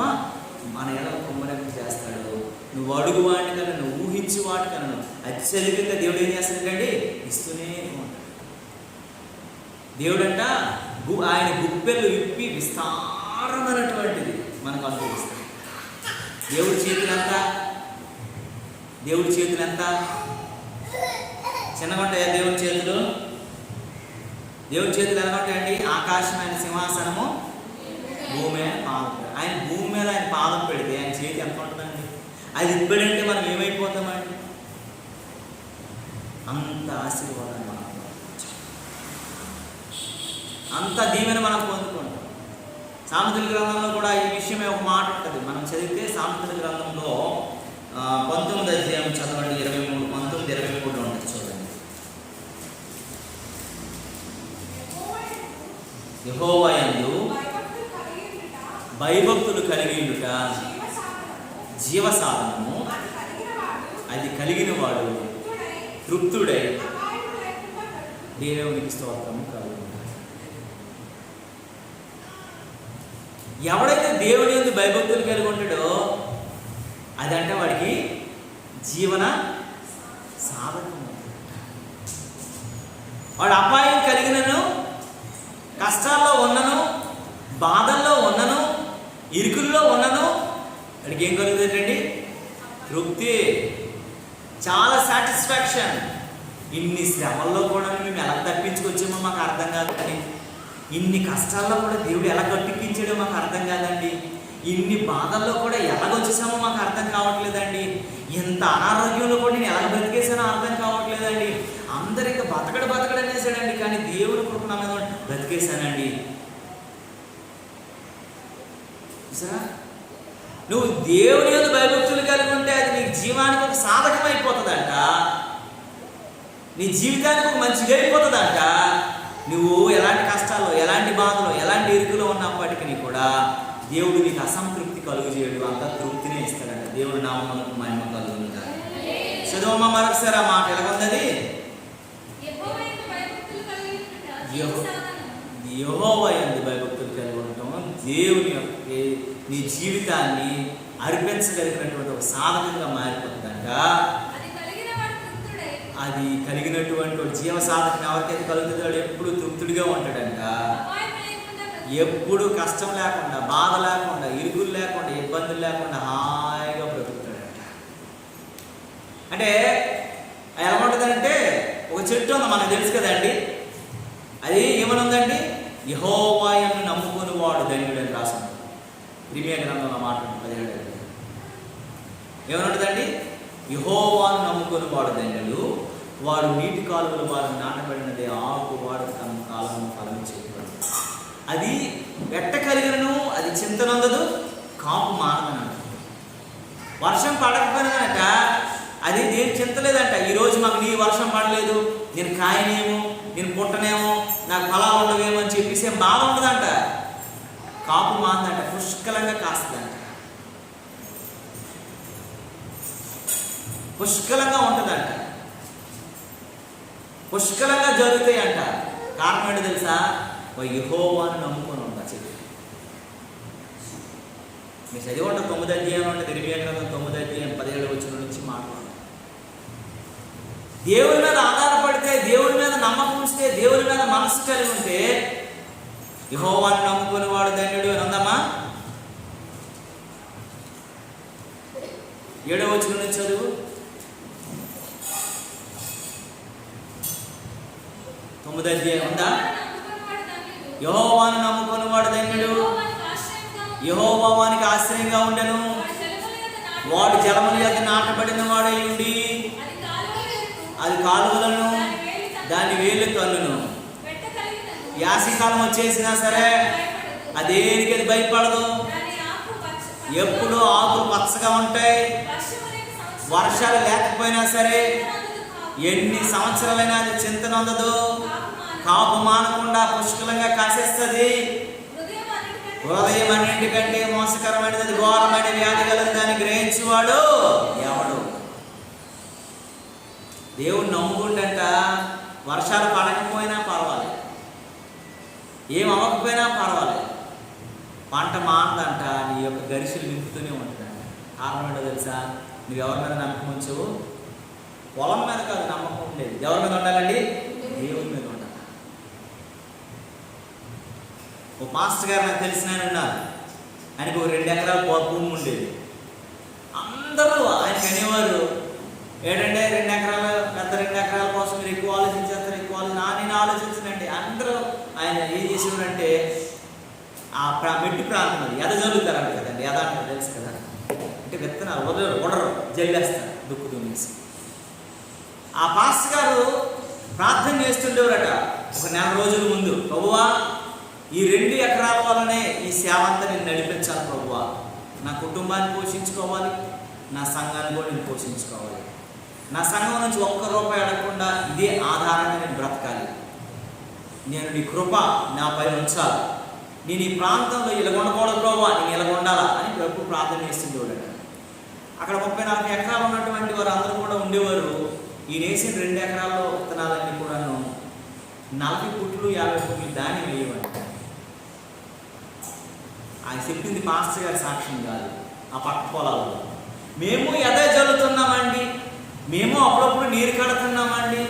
మన ఎలా కుమ్మరింపు చేస్తాడు. నువ్వు అడుగు వాటి కన్నా, నువ్వు ఊహించి వాటి కన్నా అత్యధికంగా దేవుడు ఏం చేస్తాడంటే ఇస్తూనే ఉంటాడు. దేవుడంట ఆయన గుప్పెళ్ళు విప్పి విస్తారమైనటువంటిది మనకు అనుభవిస్తాడు. దేవుడి చేతులు ఎంత చిన్నగా ఉంటాయా? దేవుడి చేతులు ఎలా ఉంటాయండి? ఆకాశం ఆయన సింహాసనము, భూమి ఆయన పాదం. ఆయన భూమి మీద ఆయన పాదం పెడితే ఆయన చేతి ఎంత ఉంటుందండి? అది ఇప్పుడంటే మనం ఏమైపోతామండి? అంత ఆశీర్వాదం, అంత దీవెన మనం పొందుకుంటాం. సామెతల గ్రంథంలో కూడా ఈ విషయమే ఒక మాట ఉంటుంది. మనం చదివితే సామెతల గ్రంథంలో 19వ అధ్యాయం చదవండి, 19-23 ఉంటుంది చూడండి. యెహోవా యందు భయభక్తులు కలిగి ఉండుట జీవసాధనము, అది కలిగిన వాడు తృప్తుడై దేవునికి స్తోత్రము కలుగు. ఎవడైతే దేవుని యందు భయభక్తులు కలిగి ఉంటాడో అదంటే వాడికి జీవన సాధకం. వాడు అపాయం కలిగినను, కష్టాల్లో ఉన్నను, బాధల్లో ఉన్నను, ఇరుకుల్లో ఉన్నను, వాడికి ఏం కలుగుతుందండి? తృప్తి, చాలా సాటిస్ఫాక్షన్. ఇన్ని శ్రమల్లో కూడా మేము ఎలా తప్పించుకొచ్చామో మాకు అర్థం కాదండి. ఇన్ని కష్టాల్లో కూడా దేవుడు ఎలా గట్టెక్కించాడో మాకు అర్థం కాదండి. ఇన్ని బాధల్లో కూడా ఎలాగొచ్చేసామో మాకు అర్థం కావట్లేదండి. ఎంత అనారోగ్యంలో కూడా నేను ఎలా బ్రతికేసానో అర్థం కావట్లేదండి. అందరు ఇంకా బతకడు అనేసాడండి, కానీ దేవుడు కృప నా మీద బ్రతికేశానండి. చూసారా? నువ్వు దేవుని యందు భయభక్తులు కలిగి ఉంటే అది నీకు జీవానికి ఒక సాధకం అయిపోతుందంట, నీ జీవితానికి ఒక మంచిగా అయిపోతుందంట. నువ్వు ఎలాంటి కష్టాల్లో, ఎలాంటి బాధలో, ఎలాంటి ఇరుకులో ఉన్నప్పటికీ కూడా దేవుడు నీకు అసంతృప్తి కలుగు చేయడు, అంత తృప్తినే ఇస్తాడంట. దేవుడు నామమునకు మహిమ కలుగుతాడు. చదువమ్మ మరొకసారి ఆ మాట ఎలాగుంది? యెహోవా యందు భయభక్తులు కలిగి ఉండటం దేవుని యొక్క నీ జీవితాన్ని అర్పించగలిగినటువంటి ఒక సాధకంగా మారిపోతుందంట. అది కలిగినటువంటి జీవ సాధకం ఎవరికైతే కలుగుతుందో ఎప్పుడు తృప్తుడిగా ఉంటాడంట. ఎప్పుడు కష్టం లేకుండా, బాధ లేకుండా, ఇరుగులు లేకుండా, ఇబ్బందులు లేకుండా హాయిగా బ్రతుకుతాడంట. అంటే ఎలా ఉంటుందంటే, ఒక చెట్టు ఉంది మనకు తెలుసు కదండి, అది ఏమనుందండి? యెహోవాను నమ్ముకుని వాడు ధన్యుడని రాసింది. ఇర్మీయా గ్రంథంలో మాట 17 ఏమనుంటుందండి? యెహోవాను నమ్ముకుని వాడు ధన్యుడు, వాడు నీటి కాలువలు వారు నాటబడినదే ఆకు వాడు తన కాలంలో ఫలం చేయబడు. అది వెట్ట కలిగినను అది చింతనందదు, కాపు మానదనంట. వర్షం పడకపోయినాక అది దేని చింతలేదంట. ఈరోజు మాకు నీ వర్షం పడలేదు, నేను కాయనేమో, నేను పుట్టనేమో, నాకు ఫలాలు ఉండవేమో అని చెప్పేసి ఏం బాధ ఉండదంట. కాపు మాందంట, పుష్కలంగా కాస్తుందంట, పుష్కలంగా ఉంటుందంట, పుష్కలంగా జరుగుతాయంట. కారణం ఏంటి తెలుసా? యెహోవాను నమ్ముకొని ఉంటా చెప్పి. మీరు చదివి ఉంటారు 9వ అధ్యాయం అంటే ఇర్మియా గ్రంథం 9వ అధ్యాయం 17వ వచనం నుంచి మాట్లాడు. దేవుని మీద ఆధారపడితే, దేవుని మీద నమ్మకం ఉంచితే, దేవుని మీద మనసు కలిగి ఉంటే యెహోవాను నమ్ముకుని వాడు ధన్యుడు అని ఉందమ్మా. 7వ వచనం నుంచి చదువు. 9వ అధ్యాయం ఉందా? యెహోవాను నమ్ముకుని వాడు ధన్యుడు, యెహోవా వానికి ఆశ్రయంగా ఉండెను, వాడు జలముల యొద్ద నాటబడిన వాడై ఉండి అది కాలువలను దాని వేలు తన్నును. యాసకాలం వచ్చేసినా సరే అదేనికి అది భయపడదు. ఎప్పుడు ఆకులు పచ్చగా ఉంటాయి. వర్షాలు లేకపోయినా సరే ఎన్ని సంవత్సరాలైనా అది చింతన అందదు. కాపు మానకుండా పుష్కలంగా కాసేస్తుంది. హృదయం అన్నింటికంటే మోసకరమైనది, ఘోరమైన వ్యాధి గలది, దాన్ని గ్రహించువాడు ఎవడు? దేవుడు నమ్ముకుంటంట వర్షాలు పడకపోయినా పర్వాలేదు, ఏం అవ్వకపోయినా పర్వాలేదు, పంట మానదంట, నీ యొక్క గరిసెలు నింపుతూనే ఉంటుందంట. కారణం ఏంటో తెలుసా? నువ్వు ఎవరి మీద నమ్మకం ఉంచవు? పొలం మీద కాదు నమ్మకం ఉండేది. ఎవరి మీద ఉండాలండి? దేవుని మీద ఉండాలి. ఓ మాస్టర్ గారు నాకు తెలిసిన ఆయన ఉన్నారు. ఆయనకు 2 ఎకరాల భూమి ఉండేది. అందరూ ఆయనకి అనేవారు, ఏంటంటే 2 ఎకరాల పెద్ద 2 ఎకరాల కోసం మీరు ఎక్కువ ఆలోచించేస్తారు, ఎక్కువ నేను ఆలోచించనండి. అందరూ ఆయన ఏం చేసేవారంటే ఆ మెట్టు ప్రాంతం అది ఎద జల్లుతారంట కదండి, ఎద అంటే తెలుసు కదా, అంటే విత్తనాలు ఉడరు జల్లేస్తారు దుక్కు దున్నేసి. ఆ పాస్టర్ గారు ప్రార్థన చేస్తుండేవారట ఒక 4 రోజుల ముందు, ప్రభువా ఈ 2 ఎకరాల వల్లనే ఈ సేవ అంతా నేను నడిపించాలి ప్రభువా, నా కుటుంబాన్ని పోషించుకోవాలి, నా సంఘాన్ని కూడా నేను పోషించుకోవాలి, నా సంఘం నుంచి 1 రూపాయి అడగకుండా ఇదే ఆధారంగా నేను బ్రతకాలి, నేను నీ కృప నాపై ఉంచాలి, నేను ఈ ప్రాంతంలో ఇలా ఉండకూడదు ప్రభువా, నేను ఇలా ఉండాలా అని ప్రభు ప్రార్థన చేస్తుండేవాడట. అక్కడ 30-40 ఎకరాలు ఉన్నటువంటి వారు అందరూ కూడా ఉండేవారు. ఈ వేసిన 2 ఎకరాల్లో విత్తనాలన్నీ కూడాను 40 ఫుట్లు 50 ఫుట్లు దాన్ని వేయమంట. ఆయన చెప్పింది పాస్టర్ గారి సాక్ష్యం కాదు. ఆ పక్క పొలాల్లో మేము ఎద జల్లుతున్నామండి, మేము అప్పుడప్పుడు నీరు కడుతున్నామండి,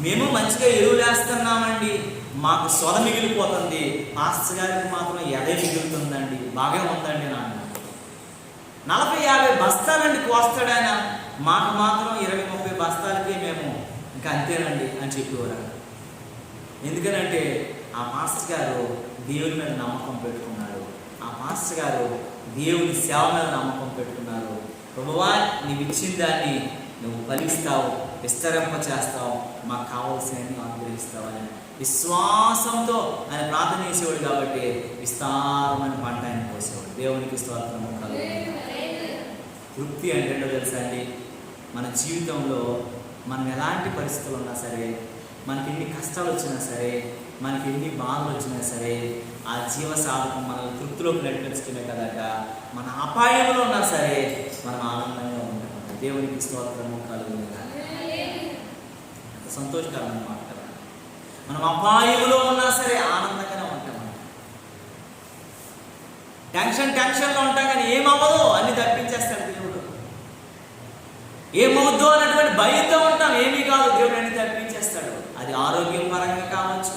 మేము మంచిగా ఎరువులు వేస్తున్నామండి, మాకు సొద మిగిలిపోతుంది, పాస్టర్ గారికి మాత్రం ఎదే మిగులుతుందండి, బాగా ఉందండి నాన్న. 40-50 బస్తాలండి కోస్తాడు ఆయన, మాకు మాత్రం 20-30 బస్తాలకే మేము ఇంకా అంతేనండి అని చెప్పేవారు. ఎందుకనంటే ఆ మాస్టర్ గారు దేవుని మీద నమ్మకం పెట్టుకున్నాడు. ఆ మాస్టర్ గారు దేవుని సేవ మీద నమ్మకం పెట్టుకున్నారు. ప్రభువా నీవు ఇచ్చిన దాన్ని నువ్వు ఫలిస్తావు, విస్తరింప చేస్తావు, మాకు కావాల్సినవి అనుగ్రహిస్తావు అని విశ్వాసంతో ఆయన ప్రార్థన చేసేవాడు. కాబట్టి విస్తారమైన పంట ఆయన కోసేవాడు. దేవునికి స్తోత్రము కలుగును. తృప్తి అంటే ఏంటో తెలుసా అండి? మన జీవితంలో మనం ఎలాంటి పరిస్థితులు ఉన్నా సరే, మనకి ఎన్ని కష్టాలు వచ్చినా సరే, మనకి ఎన్ని బాధలు వచ్చినా సరే, ఆ జీవ సాధకం మనల్ని తృప్తిలోకి నడిపించడమే కదట. మన అపాయంలో ఉన్నా సరే మనం ఆనందంగా ఉంటాం. దేవునికి స్తోత్రము కలుగును. సంతోషకరమైన మాట కదా. మనం అపాయంలో ఉన్నా సరే ఆనందంగానే ఉంటాం. టెన్షన్లో ఉంటాం కానీ ఏమవ్వదు అన్ని తప్పించేస్తాడు దేవుడు. ఏమవుద్దు అన్నటువంటి భయంతో ఉంటాం, ఏమీ కాదు, దేవుడు అన్ని తప్పించేస్తాడు. అది ఆరోగ్యం పరంగా కావచ్చు,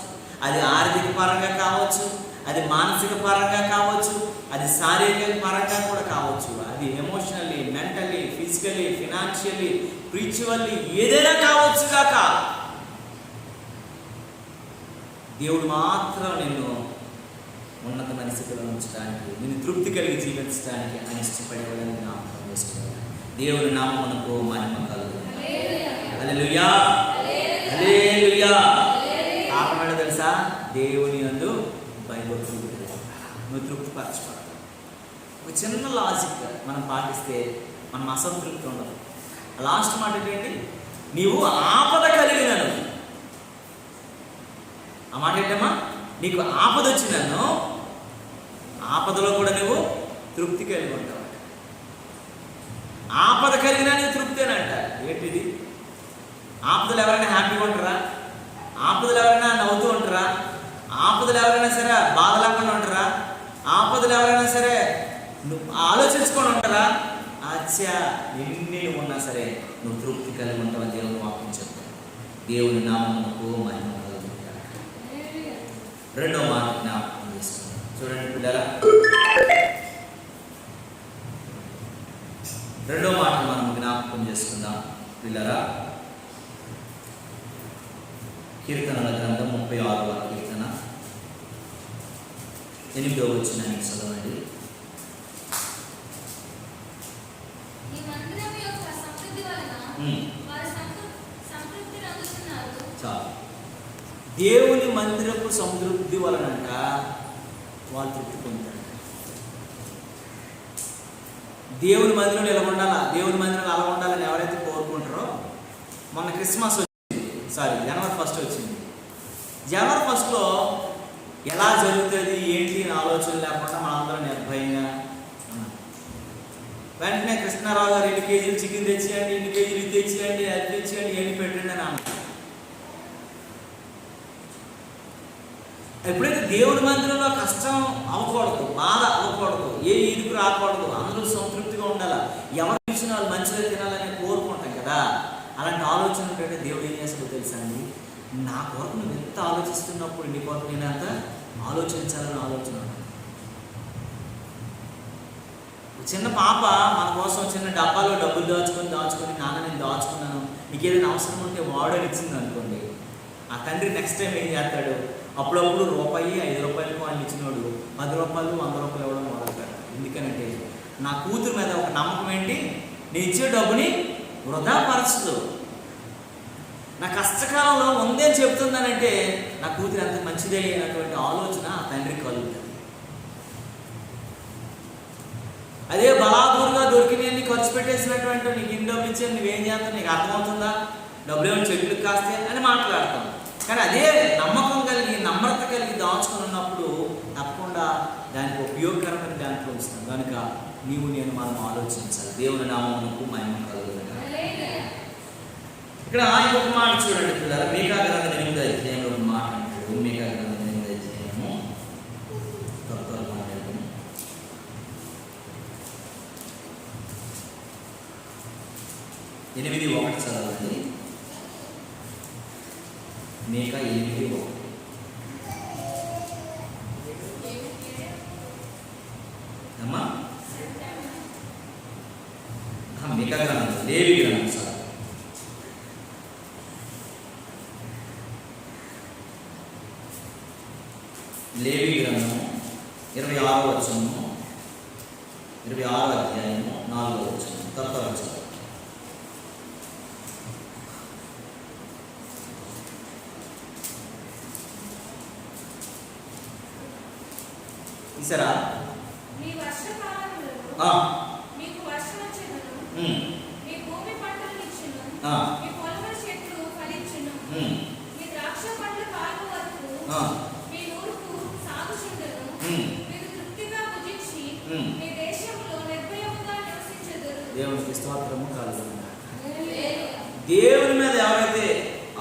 అది ఆర్థిక పరంగా కావచ్చు, అది మానసిక పరంగా కావచ్చు, అది శారీరక పరంగా కూడా కావచ్చు, అది emotionally, mentally, physically, financially, spiritually ఏదైనా కావచ్చు కాక దేవుడు మాత్రం నిన్ను ఉన్నతమైన స్థితిలో ఉంచడానికి, నిన్ను తృప్తి కలిగి జీవించడానికి ఆయన ఇష్టపడేవాడని జ్ఞాపకం చేసుకున్నాడు. దేవుని నామమునకు మహిమ కలుగును. హల్లెలూయా, హల్లెలూయా. కారణం తెలుసా? దేవుని యందు భయభక్తులు నువ్వు తృప్తిపరచబడతావు. ఒక చిన్న లాజిక్ మనం పాటిస్తే మనం అసంతృప్తి ఉండదు. లాస్ట్ మాట ఏంటి? నీవు ఆపద కలిగినను. ఆ మాట ఏంటమ్మా? నీకు ఆపద వచ్చినను ఆపదలో కూడా నువ్వు తృప్తి కలిగి ఉంటావు. ఆపద కలిగినా నీవు తృప్తి అని అంట. ఏంటిది? ఆపదలు ఎవరైనా హ్యాపీగా ఉంటారా? ఆపదలు ఎవరైనా నవ్వుతూ ఉంటారా? ఆపదలు ఎవరైనా సరే బాధ లేకుండా ఉంటారా? ఆపదలు ఎవరైనా సరే నువ్వు ఆలోచించుకొని ఉంటారా? అచ్చా, ఎన్ని ఉన్నా సరే నువ్వు తృప్తి కలిగి ఉంటావని దేవుని వాక్యం చెప్తాను. దేవుని నామమునకు మహిమ కలుగుతుంది. రెండో మాట జ్ఞాపకం చేసుకుందాం. చూడండి పిల్లరా, రెండో మాట మనం జ్ఞాపకం చేసుకుందాం పిల్లరా. కీర్తనల గ్రంథం 36వ కీర్తన 8వ వచనాన్ని చదవండి. దేవుని మందిరపు సమృద్ధి వలనంట వాళ్ళు తృప్తి పొందుతారు. దేవుని మందిరంలో ఎలా ఉండాలా, దేవుని మందిరంలో అలా ఉండాలని ఎవరైతే కోరుకుంటారో, మొన్న క్రిస్మస్ వచ్చింది, జనవరి 1 వచ్చింది. జనవరి 1లో ఎలా జరుగుతుంది ఏంటి అని ఆలోచన లేకుండా మనందరం నిర్భయంగా ఉన్నాం. వెంటనే కృష్ణారావు గారు 2 కేజీలు చికెన్ తెచ్చేయండి, 2 కేజీలు ఇది తెచ్చేయండి, అది తెచ్చేయండి, ఏమి పెట్టండి అని అన్నారు. ఎప్పుడైతే దేవుని మందిరంలో కష్టం అవ్వకూడదు, బాధ అవ్వకూడదు, ఏ ఇరుకు రాకూడదు, అందరూ సంతృప్తిగా ఉండాలా, ఎవరు చూసిన వాళ్ళు మంచిగా తినాలని కోరుకుంటాం కదా, అలాంటి ఆలోచన ఉంటే దేవుడు ఏం చేస్తాడో తెలుసా అండి? నా కొరకు నువ్వు ఎంత ఆలోచిస్తున్నప్పుడు నీ కొరకు నేను అంత ఆలోచించాలని ఆలోచన. చిన్న పాప మన కోసం చిన్న డబ్బాలో డబ్బులు దాచుకొని నాన్న నేను దాచుకున్నాను, నీకు ఏదైనా అవసరం ఉంటే వాడని ఇచ్చింది అనుకోండి, ఆ తండ్రి నెక్స్ట్ టైం ఏం చేస్తాడు? అప్పుడప్పుడు రూపాయి 5 రూపాయలు వాళ్ళు ఇచ్చినోడు 10 రూపాయలు 100 రూపాయలు ఇవ్వడం మొదలుపెట్టాడు. ఎందుకనంటే నా కూతురు మీద ఒక నమ్మకం ఏంటి, నేను ఇచ్చే డబ్బుని వృధా పరచదు, నా కష్టకాలంలో ఉందేం చెప్తుందనంటే నా కూతురు ఎంత మంచిదే అయినటువంటి ఆలోచన ఆ తండ్రికి కలుగుతుంది. అదే బలాదూరుగా దొరికినవన్నీ ఖర్చు పెట్టేసినటువంటి నీకు ఇన్ని డబ్బులు ఇచ్చే నువ్వేం చేస్తావు, నీకు అర్థమవుతుందా, డబ్బులు ఏమైనా చెట్టుకు కాస్తే అని మాట్లాడతాం. కానీ అదే నమ్మకం కలిగి నమ్రత కలిగి దాచుకుని ఉన్నప్పుడు తప్పకుండా దానికి ఉపయోగకరమైన దాంట్లో ఉంచుతాం. కనుక నీవు నేను మనం ఆలోచించాలి. దేవుని నామమునకు మహిమ కలుగుతుంది. ఇక్కడ ఇంకొక మాట చూడండి పిల్లలు, మీకా గ్రంథం 8వ అధ్యాయంలో ఒక మాట అంటాడు. మీకా గ్రంథం 8వ అధ్యాయము త్వరగా మాట్లాడుకుని 8:1 చదవండి. మీకా 8:1. అమ్మా మీకా గ్రంథం లేవి గ్రంథం సార్ లేవి గ్రంథము 26వ వచనము 26వ అధ్యాయము 4వ వచనం త్వరగా చదవండి. ఇసరా మీ వర్షకాలములో మీకు వర్షం వచ్చెను, మీ భూమి పంటలు ఇచ్చును, మీ పొలముల చెట్లు ఫలించును, మీ ద్రాక్ష పండ్లు కాలు వరకు మీ నూరుకు సాగుచుండును, మీరు తృప్తిగా భుజించి మీ దేశంలో నిర్భయముగా నివసించెదరు. దేవునికి స్తోత్రము కలుగును. దేవుని మీద ఎవరైతే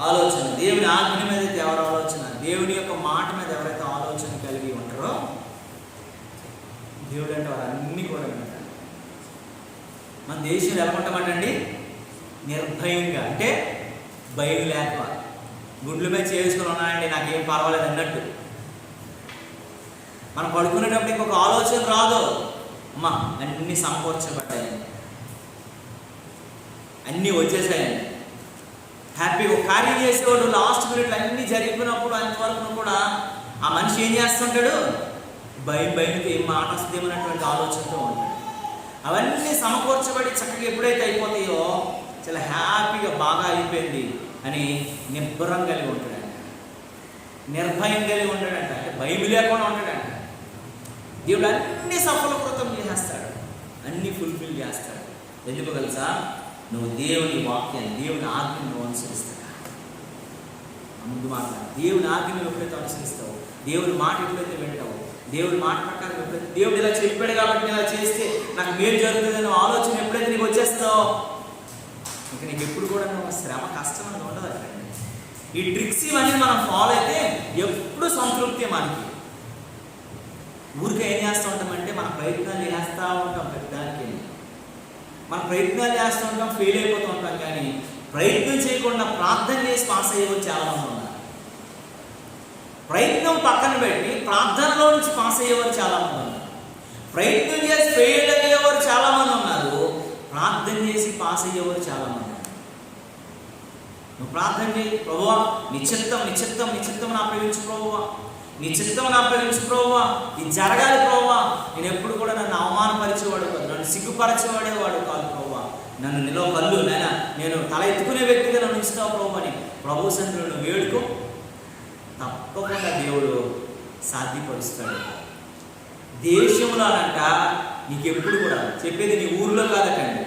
ఆలోచన, దేవుని ఆజ్ఞ మీద అయితే ఎవరు ఆలోచన, దేవుని యొక్క మాట మీద ఎవరైతే ఆలోచన కలిగి ఉంటారో దేవుడు అంటే వారు అన్నీ కూడా వింటారు. మన దేశంలో ఎలా ఉంటామంటండి? నిర్భయంగా, అంటే భయం లేక గుండ్ల మీద చేసుకుని ఉన్నానండి నాకేం పర్వాలేదు అన్నట్టు. మనం పడుకునేటప్పుడు ఇంకొక ఆలోచన రాదు, అమ్మా అన్నీ సమకూర్చబడ్డాయి, అన్నీ వచ్చేసాయండి, హ్యాపీగా ఒక కార్యం చేసేవాడు లాస్ట్ మినిట్లో అన్నీ జరిగిపోయినప్పుడు అంతవరకు కూడా ఆ మనిషి ఏం చేస్తుంటాడు? భయంతో ఏం మాట వస్తుందేమన్నటువంటి ఆలోచనతో ఉంటాడు. అవన్నీ సమకూర్చబడి చక్కగా ఎప్పుడైతే అయిపోతాయో చాలా హ్యాపీగా బాగా అయిపోయింది అని నిబ్బరం కలిగి ఉంటాడంట, నిర్భయం కలిగి ఉంటాడంట, అంటే భయం లేకుండా ఉంటాడంట. దేవుడు అన్ని సఫలకృతం చేసేస్తాడు, అన్ని ఫుల్ఫిల్ చేస్తాడు. ఎందుకు తెలుసా? నువ్వు దేవుని వాక్యాన్ని, దేవుని ఆజ్ఞను నువ్వు అనుసరిస్తావు. ముందు మాట్లాడు, దేవుని ఆజ్ఞను ఎప్పుడైతే అనుసరిస్తావు, దేవుని మాట ఎప్పుడైతే వింటావు, దేవుడి మాట ప్రకారం ఎప్పుడైతే దేవుడు ఇలా చెప్పాడు కాబట్టి ఇలా చేస్తే నాకు మేలు జరుగుతుందనే ఆలోచన ఎప్పుడైతే నీకు వచ్చేస్తావు, ఇంకా నీకు ఎప్పుడు కూడా నువ్వు శ్రమ కష్టం అనేది ఉండదు. అక్కడండి ఈ ట్రిక్స్ ఇవన్నీ మనం ఫాలో అయితే ఎప్పుడు సంతృప్తి. మనకి ఊరికే ఏం చేస్తూ ఉంటామంటే మన ప్రయత్నాలు చేస్తూ ఉంటాం, ప్రతిదానికి మన ప్రయత్నాలు చేస్తూ ఉంటాం, ఫెయిల్ అయిపోతూ ఉంటాం. కానీ ప్రయత్నం చేయకుండా ప్రార్థన చేసి పాస్ అయ్యేవారు చాలామంది ఉన్నారు. ప్రయత్నం పక్కన పెట్టి ప్రార్థనలో నుంచి పాస్ అయ్యేవారు చాలామంది ఉన్నారు. ప్రయత్నం చేసి ఫెయిల్ అయ్యేవారు చాలామంది ఉన్నారు. ప్రార్థన చేసి పాస్ అయ్యేవారు చాలామంది. నువ్వు ప్రార్థన చేయి, ప్రభువా నీ చిత్తం నీ చిత్తం నీ చిత్తం అప్పగించు ప్రభువా, నీ చిత్తం అప్పగించు ప్రభువా, ఇది జరగాలి ప్రభువా. నేను ఎప్పుడు కూడా నన్ను అవమానపరిచేవాడు కాదు, నన్ను సిగ్గుపరచేవాడేవాడు కాదు ప్రభువా. నన్ను నిలవ కళ్ళు నాయనా, నేను తల ఎత్తుకునే వ్యక్తిగా నన్ను ఇస్తావు ప్రభు అని ప్రభు సన్నిధిలో వేడుకో, తప్పకుండా దేవుడు సాధ్యపరుస్తాడు. దేశంలోనంట నీకు ఎప్పుడు కూడా చెప్పేది నీ ఊరిలో కాదటండి,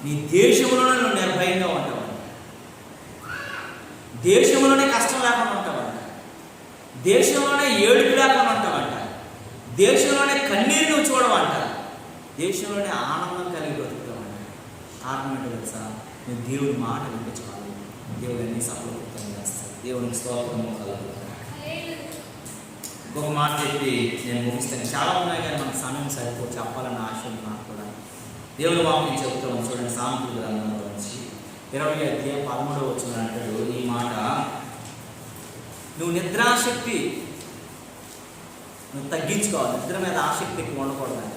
నీ దేశంలోనే నువ్వు నిర్భయంగా ఉంటావు. దేశంలోనే కష్టం లేకుండా ఉంటావంట, దేశంలోనే ఏడుపు లేకుండా ఉంటావంట, దేశంలోనే కన్నీరు నువ్వు చూడవంట, దేశంలోనే ఆనందం కలిగి బ్రతుకుతావంట. కారణం ఏంటో తెలుసా? నువ్వు దేవుడి మాట వినిపించుకోవాలి, దేవుడు అన్ని సఫలతం చేస్తాడు. దేవునికి స్తోత్రము కలుగుతాడు. ఇంకొక మాట చెప్పి నేను ముగిస్తాను. చాలా ఉన్నాయి కానీ మనకు సమయం సరిపో చెప్పాలని ఆశ ఉంది నాకు కూడా. దేవుడు వాక్యం చెబుతాం చూడండి, సామెతల గ్రంథంలో నుంచి 20:13 అంటాడు ఈ మాట, నువ్వు నిద్రాశక్తి నువ్వు తగ్గించుకోవాలి. నిద్ర మీద ఆసక్తి ఎక్కువ ఉండకూడదంట.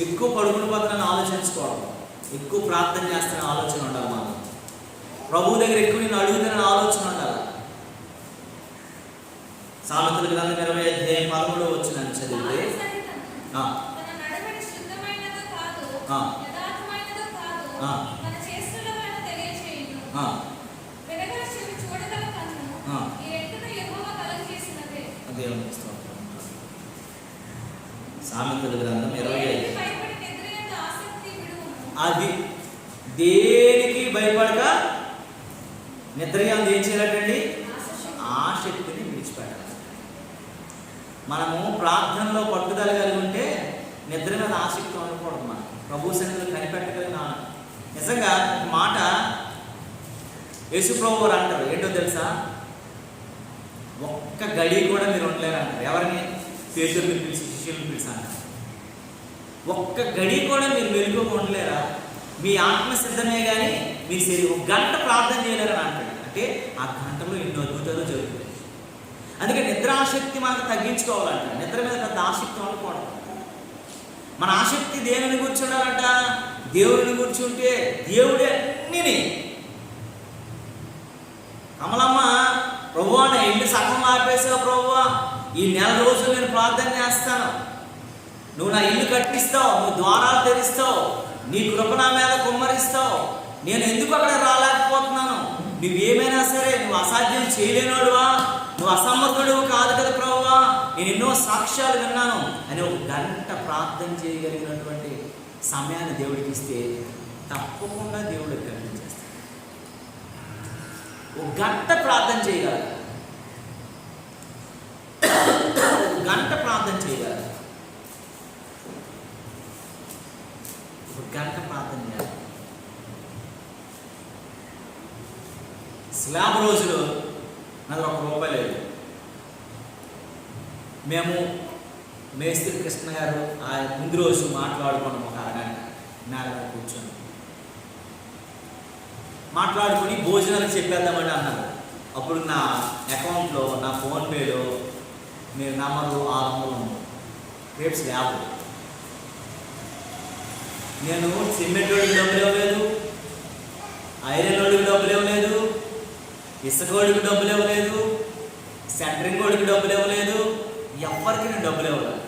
ఎక్కువ పడుకుని పోతానని ఆలోచించుకోవడం, ఎక్కువ ప్రార్థన చేస్తానని ఆలోచన ఉండాలి. మనం ప్రభువు దగ్గర ఎక్కువ నేను అడుగుతానని ఆలోచన ఉండాలి. సామెతల గ్రంథం 20:13 చదివితే సామెతల గ్రంథం 25. అది దేనికి భయపడక నిద్రయాంది ఏం చేయాలండి? ఆసక్తిని విడిచిపెట్టాలి. మనము ప్రార్థనలో పట్టుదల కలిగి ఉంటే నిద్ర మీద ఆసక్తి ఉండకూడదు. మనం ప్రభు సన్నిధిలో కనిపెట్టగలిగిన నిజంగా ఒక మాట యేసుప్రభు వారు అంటారు, ఏంటో తెలుసా? ఒక్క గడి కూడా మీరు ఉండలేరు అంటారు. ఎవరిని? పేతురుని పిలిచి, శిష్యులను పిలిచి అంటారు. ఒక్క గడి కూడా మీరు మెలుగుగా ఉండలేరా? మీ ఆత్మ సిద్ధమే కానీ మీ శరీరం 1 గంట ప్రార్థన చేయలేరని అంటాడు. అంటే ఆ గంటలో ఎన్నో అద్భుతాలు జరుగుతాయి. అందుకే నిద్ర ఆసక్తి మనకు తగ్గించుకోవాలంట. నిద్ర మీద పెద్ద ఆసక్తి ఉండకూడదు. మన ఆసక్తి దేవుని కూర్చుండాలంట. దేవుడిని కూర్చుంటే దేవుడే అన్నిని. కమలమ్మ, ప్రభువా నా ఇల్లు సగం ఆపేసావు ప్రభువా, ఈ 4 రోజులు నేను ప్రార్థన చేస్తాను, నువ్వు నా ఇల్లు కట్టిస్తావు, నువ్వు ద్వారాలు తెరిస్తావు, నీ కృప నా మీద కుమ్మరిస్తావు, నేను ఎందుకు అక్కడ రాలేకపోతున్నాను? నువ్వేమైనా సరే నువ్వు అసాధ్యం చేయలేనోడువా, నువ్వు అసమర్థుడు కాదు కదా ప్రభువా, నేను ఎన్నో సాక్ష్యాలు విన్నాను అని 1 గంట ప్రార్థన చేయగలిగినటువంటి సమయాన్ని దేవుడికి ఇస్తే తప్పకుండా దేవుడు కనిపించేస్తాడు. 1 గంట ప్రార్థన చేయగలరు, 1 గంట ప్రార్థన చేయగలరు, 1 గంట ప్రార్థన చేయాలి. స్లాబ్ రోజులు నాకు ₹1 లేదు. మేము మేస్త్రి కృష్ణ గారు ఆ ముందు రోజు మాట్లాడుకున్నాం, 1 అరగంట నేల కూర్చొని మాట్లాడుకుని భోజనాలు చెప్పేద్దామని అన్నారు. అప్పుడు నా అకౌంట్లో, నా ఫోన్పేలో మీరు నంబరు 600 ఉంది. రేపు స్లాబ్. నేను సిమెంట్ వాడికి డబ్బులు ఇవ్వలేదు, ఐరన్ వాడికి డబ్బులు ఇవ్వలేదు, ఇసుక వాడికి డబ్బులు ఇవ్వలేదు, సెంటరింగ్ వాడికి డబ్బులు ఇవ్వలేదు, ఎవరికి నేను డబ్బులు ఇవ్వలేదు.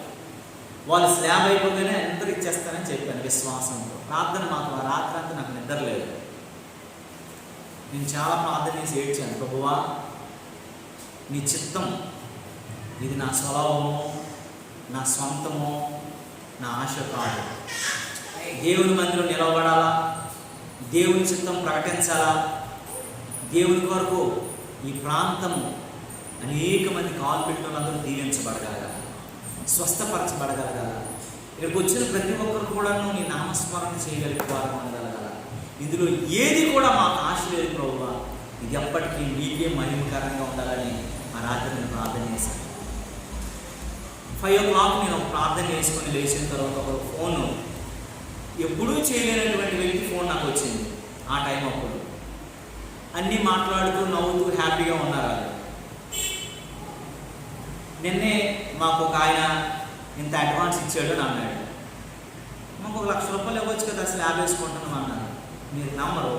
వాళ్ళు స్లాబ్ అయిపోతేనే అందరూ ఇచ్చేస్తానని చెప్పాను విశ్వాసంతో. ప్రార్థన మాత్రం రాత్రి అంతా నాకు నిద్ర లేదు. నేను చాలా ప్రార్థన చేసి ఏడ్చాను, ప్రభువా నీ చిత్తం, ఇది నా స్వభావము, నా సొంతము, నా ఆశ కాదు. దేవుని మందిరం నిలబడాలా, దేవుని చిత్తం ప్రకటించాలా, దేవుని కొరకు ఈ ప్రాంతము అనేక మంది కాలు పెట్టినందరూ దీవించబడగలగాలి, స్వస్థపరచబడగలగాల. ఇక్కడికి వచ్చిన ప్రతి ఒక్కరు కూడా నీ నామస్మరణ చేయగలిగే వారు ఉండగలగాల. ఇందులో ఏది కూడా మాకు ఆశ లేదు ప్రభువా, ఇది ఎప్పటికీ నీకే మహిమకరంగా ఉండాలని ఆ రాత్రి నేను ప్రార్థన చేశాను. 5 o'clock నేను ప్రార్థన చేసుకొని లేచిన తర్వాత ఒక ఫోను, ఎప్పుడూ చేయలేనటువంటి వ్యక్తి ఫోన్ నాకు వచ్చింది. ఆ టైం అప్పుడు అన్నీ మాట్లాడుతూ నవ్వుతూ హ్యాపీగా ఉన్నారు వాళ్ళు. నిన్నే మాకు ఒక ఆయన ఇంత అడ్వాన్స్ ఇచ్చాడు అని అన్నాడు. మాకు 1 లక్ష రూపాయలు ఇవ్వచ్చు కదా, అసలు 50 వేసుకుంటున్నాం అన్నారు. మీరు నమ్మరు,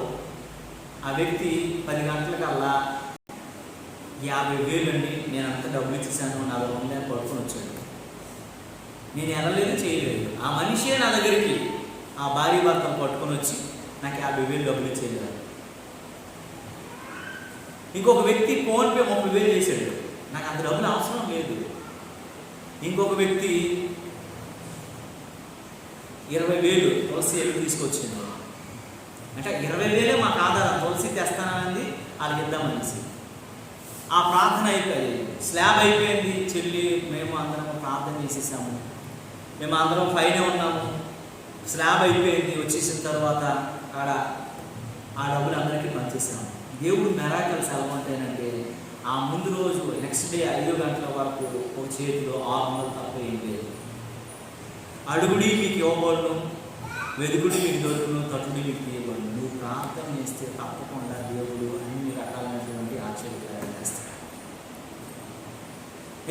ఆ వ్యక్తి 10 గంటలకల్లా 50,000 అండి, నేను అంత డబ్బులు ఇచ్చేసాను, 40 మంది పడుకొని వచ్చాడు. నేను వెళ్ళలేదు, చేయలేదు. ఆ మనిషే నా దగ్గరికి ఆ భార్య భర్తను పట్టుకొని వచ్చి నాకు 50,000 డబ్బులు ఇచ్చేయలేదు. ఇంకొక వ్యక్తి ఫోన్పే 30,000 చేశాడు, నాకు అంత డబ్బులు అవసరం లేదు. ఇంకొక వ్యక్తి 20,000 తులసి వెళ్ళి తీసుకొచ్చింది. అంటే 20,000 మాకు ఆధారం, తులసి తెస్తానని వాళ్ళకి ఇద్దామనేసి. ఆ ప్రార్థన అయిపోయింది, స్లాబ్ అయిపోయింది. చెల్లి మేము అందరం ప్రార్థన చేసేసాము, మేము అందరం పైన ఉన్నాము. స్లాబ్ అయిపోయింది. వచ్చేసిన తర్వాత ఆడ ఆ డబ్బులు అందరికీ పనిచేసాము. దేవుడు మెరాకిల్స్ ఎలా ఉంటాయంటే, ఆ ముందు రోజు నెక్స్ట్ డే 5 గంటల వరకు ఒక చేతిలో 600 తప్ప ఏం లేదు. అడుగుడి మీకు ఇవ్వబడును, వెదుగుడి మీకు దొరుకును, తట్టుడి మీకు తీయబడును. నువ్వు ప్రార్థన చేస్తే తప్పకుండా దేవుడు అన్ని రకాలైనటువంటి ఆశ్చర్యకార్యాలు చేస్తాడు.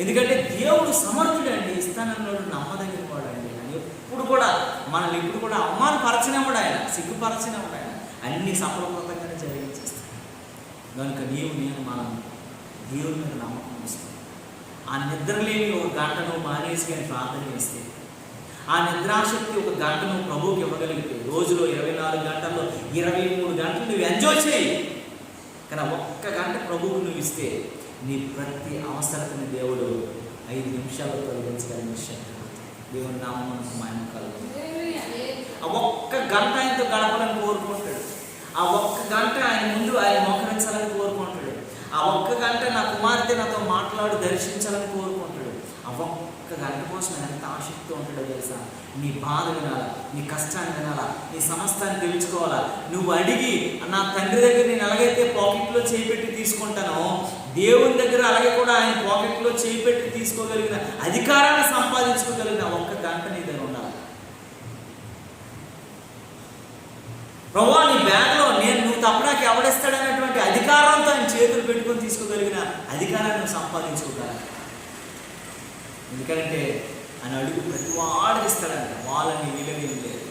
ఎందుకంటే దేవుడు సమర్థుడండి, ఇస్తానన్నాడు, నమ్మదగిన వాడండి. అని ఎప్పుడు కూడా మనల్ని ఇప్పుడు కూడా అవమానపరచనివ్వడు ఆయన, సిగ్గుపరచనివ్వడు ఆయన. అన్ని సఫలప్రదంగానే జరిగించేస్తాడు. కనుక నేను మనం దేవుని మీద నమ్మకం ఇస్తాం. ఆ నిద్ర లేని 1 గంటను మానేసి కానీ ప్రార్థన చేస్తే, ఆ నిద్రాశక్తి 1 గంటను ప్రభువుకి ఇవ్వగలిగితే, రోజులో 24 గంటల్లో 23 గంటలు నువ్వు ఎంజాయ్ చేయి. కానీ 1 గంట ప్రభువుకు నువ్వు ఇస్తే నీ ప్రతి అవసరతని దేవుడు 5 నిమిషాల్లో తొలగించగలిగిన శక్తి. దేవుని నామమునకు మహిమ కలుగుతుంది. ఆ 1 గంట ఆయనతో గడపాలని కోరుకుంటాడు. ఆ 1 గంట ఆయన ముందు ఆయన మోకరించాలని కోరుకుంటాడు. ఆ 1 గంట నా కుమార్తె నాతో మాట్లాడి దర్శించాలని కోరుకుంటాడు. ఆ 1 గంట కోసం ఎంత ఆసక్తి ఉంటాడో తెలుసా? నీ బాధ వినాలా, నీ కష్టాన్ని వినాలా, నీ సమస్తాన్ని తెలుసుకోవాలా. నువ్వు అడిగి నా తండ్రి దగ్గర నేను ఎలాగైతే పాకెట్లో చేయి పెట్టి తీసుకుంటానో, దేవుని దగ్గర అలాగే కూడా ఆయన పాకెట్లో చేయి పెట్టి తీసుకోగలిగిన అధికారాన్ని సంపాదించుకోగలిగిన 1 గంట నీ దగ్గర ఉండాలి. ప్రభువా నీ బ్యాగ్లో నువ్వు తప్పడానికి ఎవడిస్తాడనేటువంటి అధికారంతో ఆయన చేతులు పెట్టుకొని తీసుకోగలిగిన అధికారాన్ని నువ్వు సంపాదించుకోగలరు. ఎందుకంటే ఆయన అడుగు ప్రతివాడికి ఇస్తాడంట, వాళ్ళని వీళ్ళని లేదు.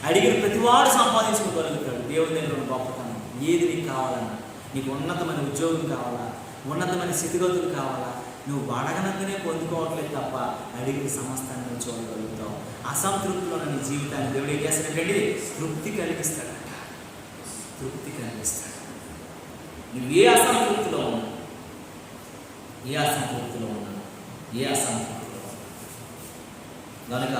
అడిగిన ప్రతివాడు సంపాదించుకోగలుగుతాడు. దేవుని దగ్గర ఉన్న గొప్పతనం. ఏది నీకు కావాలన్నా, నీకు ఉన్నతమైన ఉద్యోగం కావాలా, ఉన్నతమైన స్థితిగతులు కావాలా, నువ్వు అడగనందునే పొందుకోవట్లేదు తప్ప అడిగిన సమస్తాన్ని నువ్వు చూడగలుగుతావు. అసంతృప్తిలో నీ జీవితాన్ని దేవుడు ఏం చేస్తాడంటే తృప్తి కలిగిస్తాడంట. తృప్తి కలిగిస్తాడు. నువ్వు ఏ అసంతృప్తిలో ఉన్నా, ఏ అసంతృప్తిలో ఉన్నా, ఏ అసంతృప్తిలో ఉన్నా, కనుక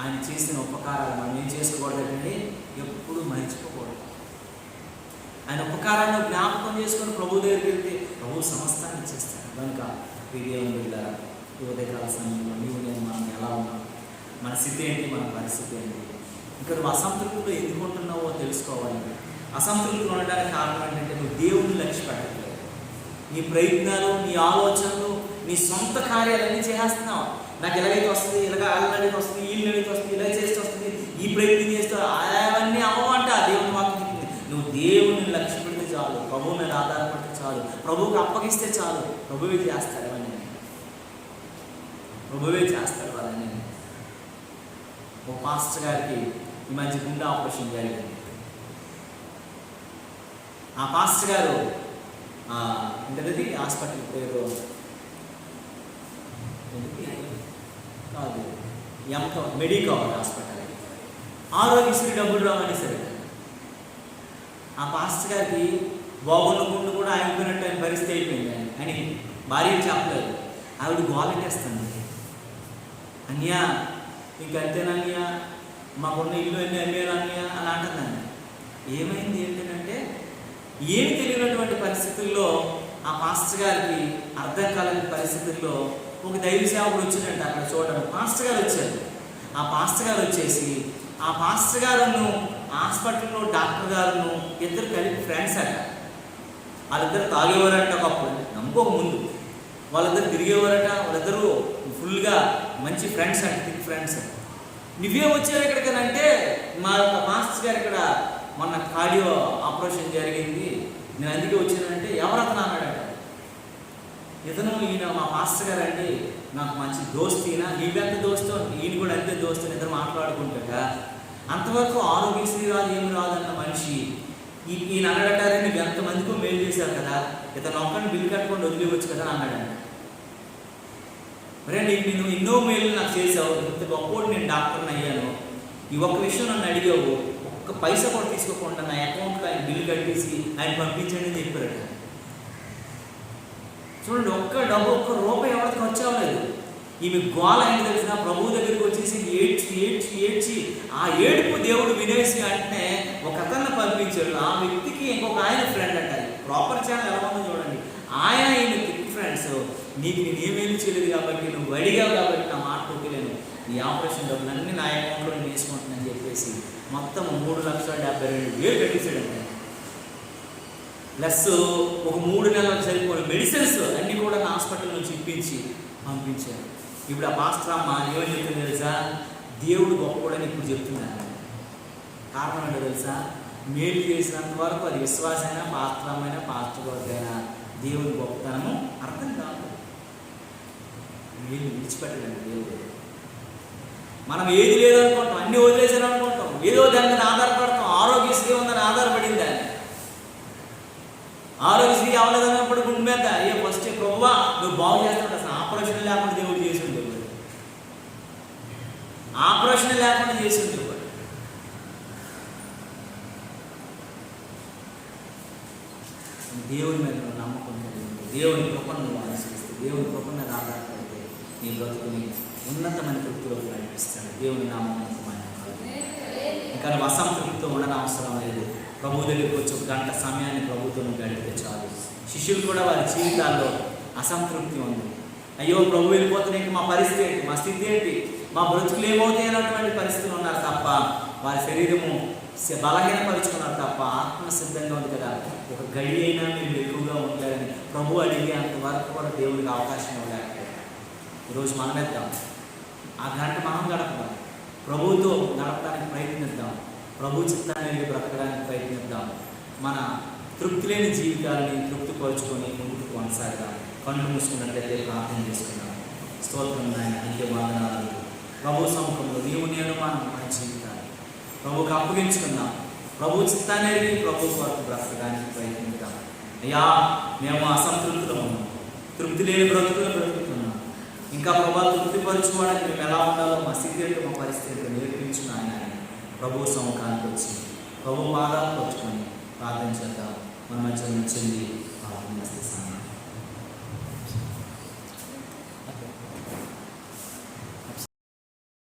ఆయన చేసిన ఉపకారాలు మనం ఏం చేసుకోకూడదండి, ఎప్పుడు మర్చిపోకూడదు. ఆయన ఉపకారాన్ని జ్ఞాపకం చేసుకొని ప్రభు దగ్గరికి వెళ్తే ప్రభు సమస్తాన్ని ఇచ్చేస్తాడు. కనుక దేవుని బిడ్డ ఉదయకాల సమయంలో నీవు నేను మనం ఎలా ఉన్నాం, మన స్థితి ఏంటి, మన పరిస్థితి ఏంటి, ఇంకా నువ్వు అసంతృప్తిలో ఎందుకు ఉంటున్నావో తెలుసుకోవాలి. అసంతృప్తిలో ఉండడానికి కారణం ఏంటంటే నువ్వు దేవుడిని లక్ష్య పెట్టట్లేదు. నీ ప్రయత్నాలు, నీ ఆలోచనలు, నీ సొంత కార్యాలన్నీ చేస్తున్నావు. నాకు ఎలాగైతే వస్తుంది, అలాగైతే వస్తుంది, వీళ్ళైతే వస్తుంది, ఇలా చేస్తే వస్తుంది, ఈ ప్రయత్నం చేస్తావు, అవన్నీ అవ్వమంట. దేవుని వాక్యం నువ్వు దేవుని లక్ష్య పెడితే చాలు, ప్రభువు మీద ఆధారపడితే చాలు, ప్రభువుకి అప్పగిస్తే చాలు, ప్రభువే చేస్తాడు. అవన్నీ ప్రభువే చేస్తాడు. వాళ్ళని ఒక పాస్టర్ గారికి ఈ మధ్య గుండె ఆపరేషన్ జరిగింది. ఆ పాస్టర్ గారు ఏంటది హాస్పిటల్ పేరు కాదు, మెడికవర్ హాస్పిటల్. ఆరోగ్యశ్రీ డబ్బులు రావని సరే ఆ పాస్టర్ గారికి బాగున్న గుండు కూడా ఆగిపోయినట్టు ఆయన పరిస్థితి అయిపోయింది. అని భార్య చెప్పలేదు. ఆవిడ గోలెట్టేస్తుంది, అన్యా ఇంకంతేనన్యా, మాకున్న ఇల్లు ఎన్ని అమ్మేలు అన్యా అని అంటుందండి. ఏమైంది ఏంటంటే ఏమి తెలియనటువంటి పరిస్థితుల్లో ఆ పాస్టర్ గారికి అర్థం కాలేని పరిస్థితుల్లో ఒక దైవ సేవకుడు వచ్చిందంటే అక్కడ చూడడం. పాస్టర్ గారు వచ్చారు. ఆ పాస్టర్ గారు వచ్చేసి ఆ పాస్టర్ గారును హాస్పిటల్లో డాక్టర్ గారును ఇద్దరు కలిపి ఫ్రెండ్స్ అట. వాళ్ళిద్దరు తాగేవారంట ఒకప్పుడు, నమ్ముకోక ముందు. వాళ్ళిద్దరు తిరిగేవారట. వాళ్ళిద్దరూ ఫుల్గా మంచి ఫ్రెండ్స్ అంటే థిక్ ఫ్రెండ్స్. నువ్వే వచ్చావు ఎక్కడికనంటే, మా మాస్టర్ గారు ఇక్కడ మొన్న కార్డియో ఆపరేషన్ జరిగింది, నేను అందుకే వచ్చానంటే, ఎవరతను అన్నాడట. ఇతను ఈయన మా మాస్టర్ గారు అండి, నాకు మంచి దోస్తు ఈయన, నీవెంత దోస్తు, ఈయన కూడా అంతే దోస్తు, ఇద్దరు మాట్లాడుకుంటాక అంతవరకు ఆరోగ్యశ్రీ రాదు ఏమి రాదన్న మనిషి ఈయన అన్నాడటారే, నువ్వు ఎంతమందికో మేలు చేశారు కదా, ఇతను ఒక్కడిని బిల్లు కట్టుకొని వదిలేవచ్చు కదా అన్నాడంట. మరే నేను ఎన్నో మేలు నాకు చేసావు, ఇంత గొప్పోడు నేను డాక్టర్ని అయ్యాను, ఈ ఒక్క విషయం నన్ను అడిగావు, ఒక్క పైసా కూడా తీసుకోకుండా నా అకౌంట్లో ఆయన బిల్లు కట్టేసి ఆయన పంపించండి అని చెప్పారట. చూడండి, ఒక్క రూపాయి ఎవరికి ఖర్చు అవ్వలేదు. ఈమె గోల ఆయన తెలిసిన ప్రభువు దగ్గరికి వచ్చేసి ఏడ్చి ఆ ఏడుపు దేవుడు వినేసి వెంటనే ఒక అతన్ని పంపించాడు. ఆ వ్యక్తికి ఇంకొక ఆయన ఫ్రెండ్ అంట. ప్రాపర్ ఛానల్ ఎలా ఉందో చూడండి. ఆయన థిక్ ఫ్రెండ్స్, నీకు నేను ఏమేమి చేయలేదు కాబట్టి, నువ్వు అడిగావు కాబట్టి నా మాట కొట్టలేను, ఈ ఆపరేషన్ డబ్బులన్నీ నా అకౌంట్లో నేను వేసుకుంటున్నాను చెప్పేసి మొత్తం 3,72,000 కట్టేసాడంట. ప్లస్ ఒక 3 నెలలకు సరిపోయిన మెడిసిన్స్ అన్నీ కూడా నా హాస్పిటల్ నుంచి ఇప్పించి పంపించారు. ఇప్పుడు ఆ పాస్టర్ అమ్మ ఏమని చెప్తుంది తెలుసా, దేవుడు గొప్పవాడని ఇప్పుడు చెప్తున్నాను. కారణం ఏంటో తెలుసా, మేలు చేసినంత వరకు అది విశ్వాసమైనా పాస్త్రమైనా పాస్టర్ వరకైనా దేవుడి గొప్పతనము అర్థం కాదు. మేలు విడిచిపెట్టండి దేవుడు. మనం ఏది లేదనుకుంటాం, అన్ని వదిలేసాను అనుకుంటాం, ఏదో దాని మీద ఆధారపడతాం. ఆరోగ్యశ్రీ ఉందని ఆధారపడింది ఆయన. ఆరోగ్యశ్రీ అవ్వలేదన్నప్పుడు గుండె మీద ఫస్ట్ ప్రభువా నువ్వు బాగు చేస్తావు. అసలు ఆపరేషన్ లేకుండా దేవుడు చేసి ఉండేవాడు, ఆపరేషన్ లేకుండా చేసి ఉండేవాడు. దేవుని మీద నమ్మకం కలిగి దేవుని కృపను నువ్వు అనుసరిస్తే, దేవుని కృప మీద ఆధారపడితే నీ బ్రతుకుని ఉన్నతమైన తృప్తిలోకి నడిపిస్తాడు. దేవుని నామం ఇంకా నువ్వు అసంతృప్తితో ఉండడం అవసరం లేదు. ప్రభు దగ్గరికి వచ్చి 1 గంట సమయాన్ని ప్రభుత్వం గడిపితే చాలు. శిష్యులు కూడా వారి జీవితాల్లో అసంతృప్తి ఉంది. అయ్యో ప్రభు వెళ్ళిపోతే మా పరిస్థితి ఏంటి, మా స్థితి ఏంటి, మా బ్రతుకులు ఏమవుతాయి అన్నటువంటి పరిస్థితులు ఉన్నారు తప్ప, వారి శరీరము బలహీనపరుచుకున్నారు తప్ప ఆత్మ సిద్ధంగా ఉంది కదా. ఒక గడి అయినా మీరు ఎక్కువగా ఉంటారని ప్రభు అడిగి అంతవరకు కూడా దేవుడికి అవకాశం ఇవ్వలేకపోయారు. ఈరోజు మనం వేద్దాం, ఆ గంట మనం గడపదాం, ప్రభువుతో గడపడానికి ప్రయత్నిద్దాం, ప్రభు చిత్తాన్ని బ్రతకడానికి ప్రయత్నిద్దాం. మన తృప్తి లేని జీవితాలని తృప్తిపరుచుకొని ముందుకు కొనసాగదాం. కళ్ళు మూసుకున్నట్లయితే ప్రార్థన చేసుకున్నాం. స్తోత్రం నాయన, నీకే వందనాలు. ప్రభు సముఖంలో నీవు నేను మన జీవితాన్ని ప్రభువుకి అప్పగించుకుందాం. ప్రభు చిత్తాన్ని ప్రభు కొరకు బ్రతకడానికి ప్రయత్నిద్దాం. అయ్యా మేము అసంతృప్తిలో ఉన్నాం, తృప్తి లేని బ్రతుకులు బ్రతుకుతున్నాం. ఇంకా ప్రభు తృప్తిపరచుకోవడానికి మేము ఎలా ఉండాలో, మా స్థితి ఏంటో మా పరిస్థితి నేర్పించిన ఆయన ప్రభు సముఖానికి వచ్చి ప్రభు పాదాలకు వచ్చుకొని ప్రార్థన చేద్దాం. మన మధ్య నుంచి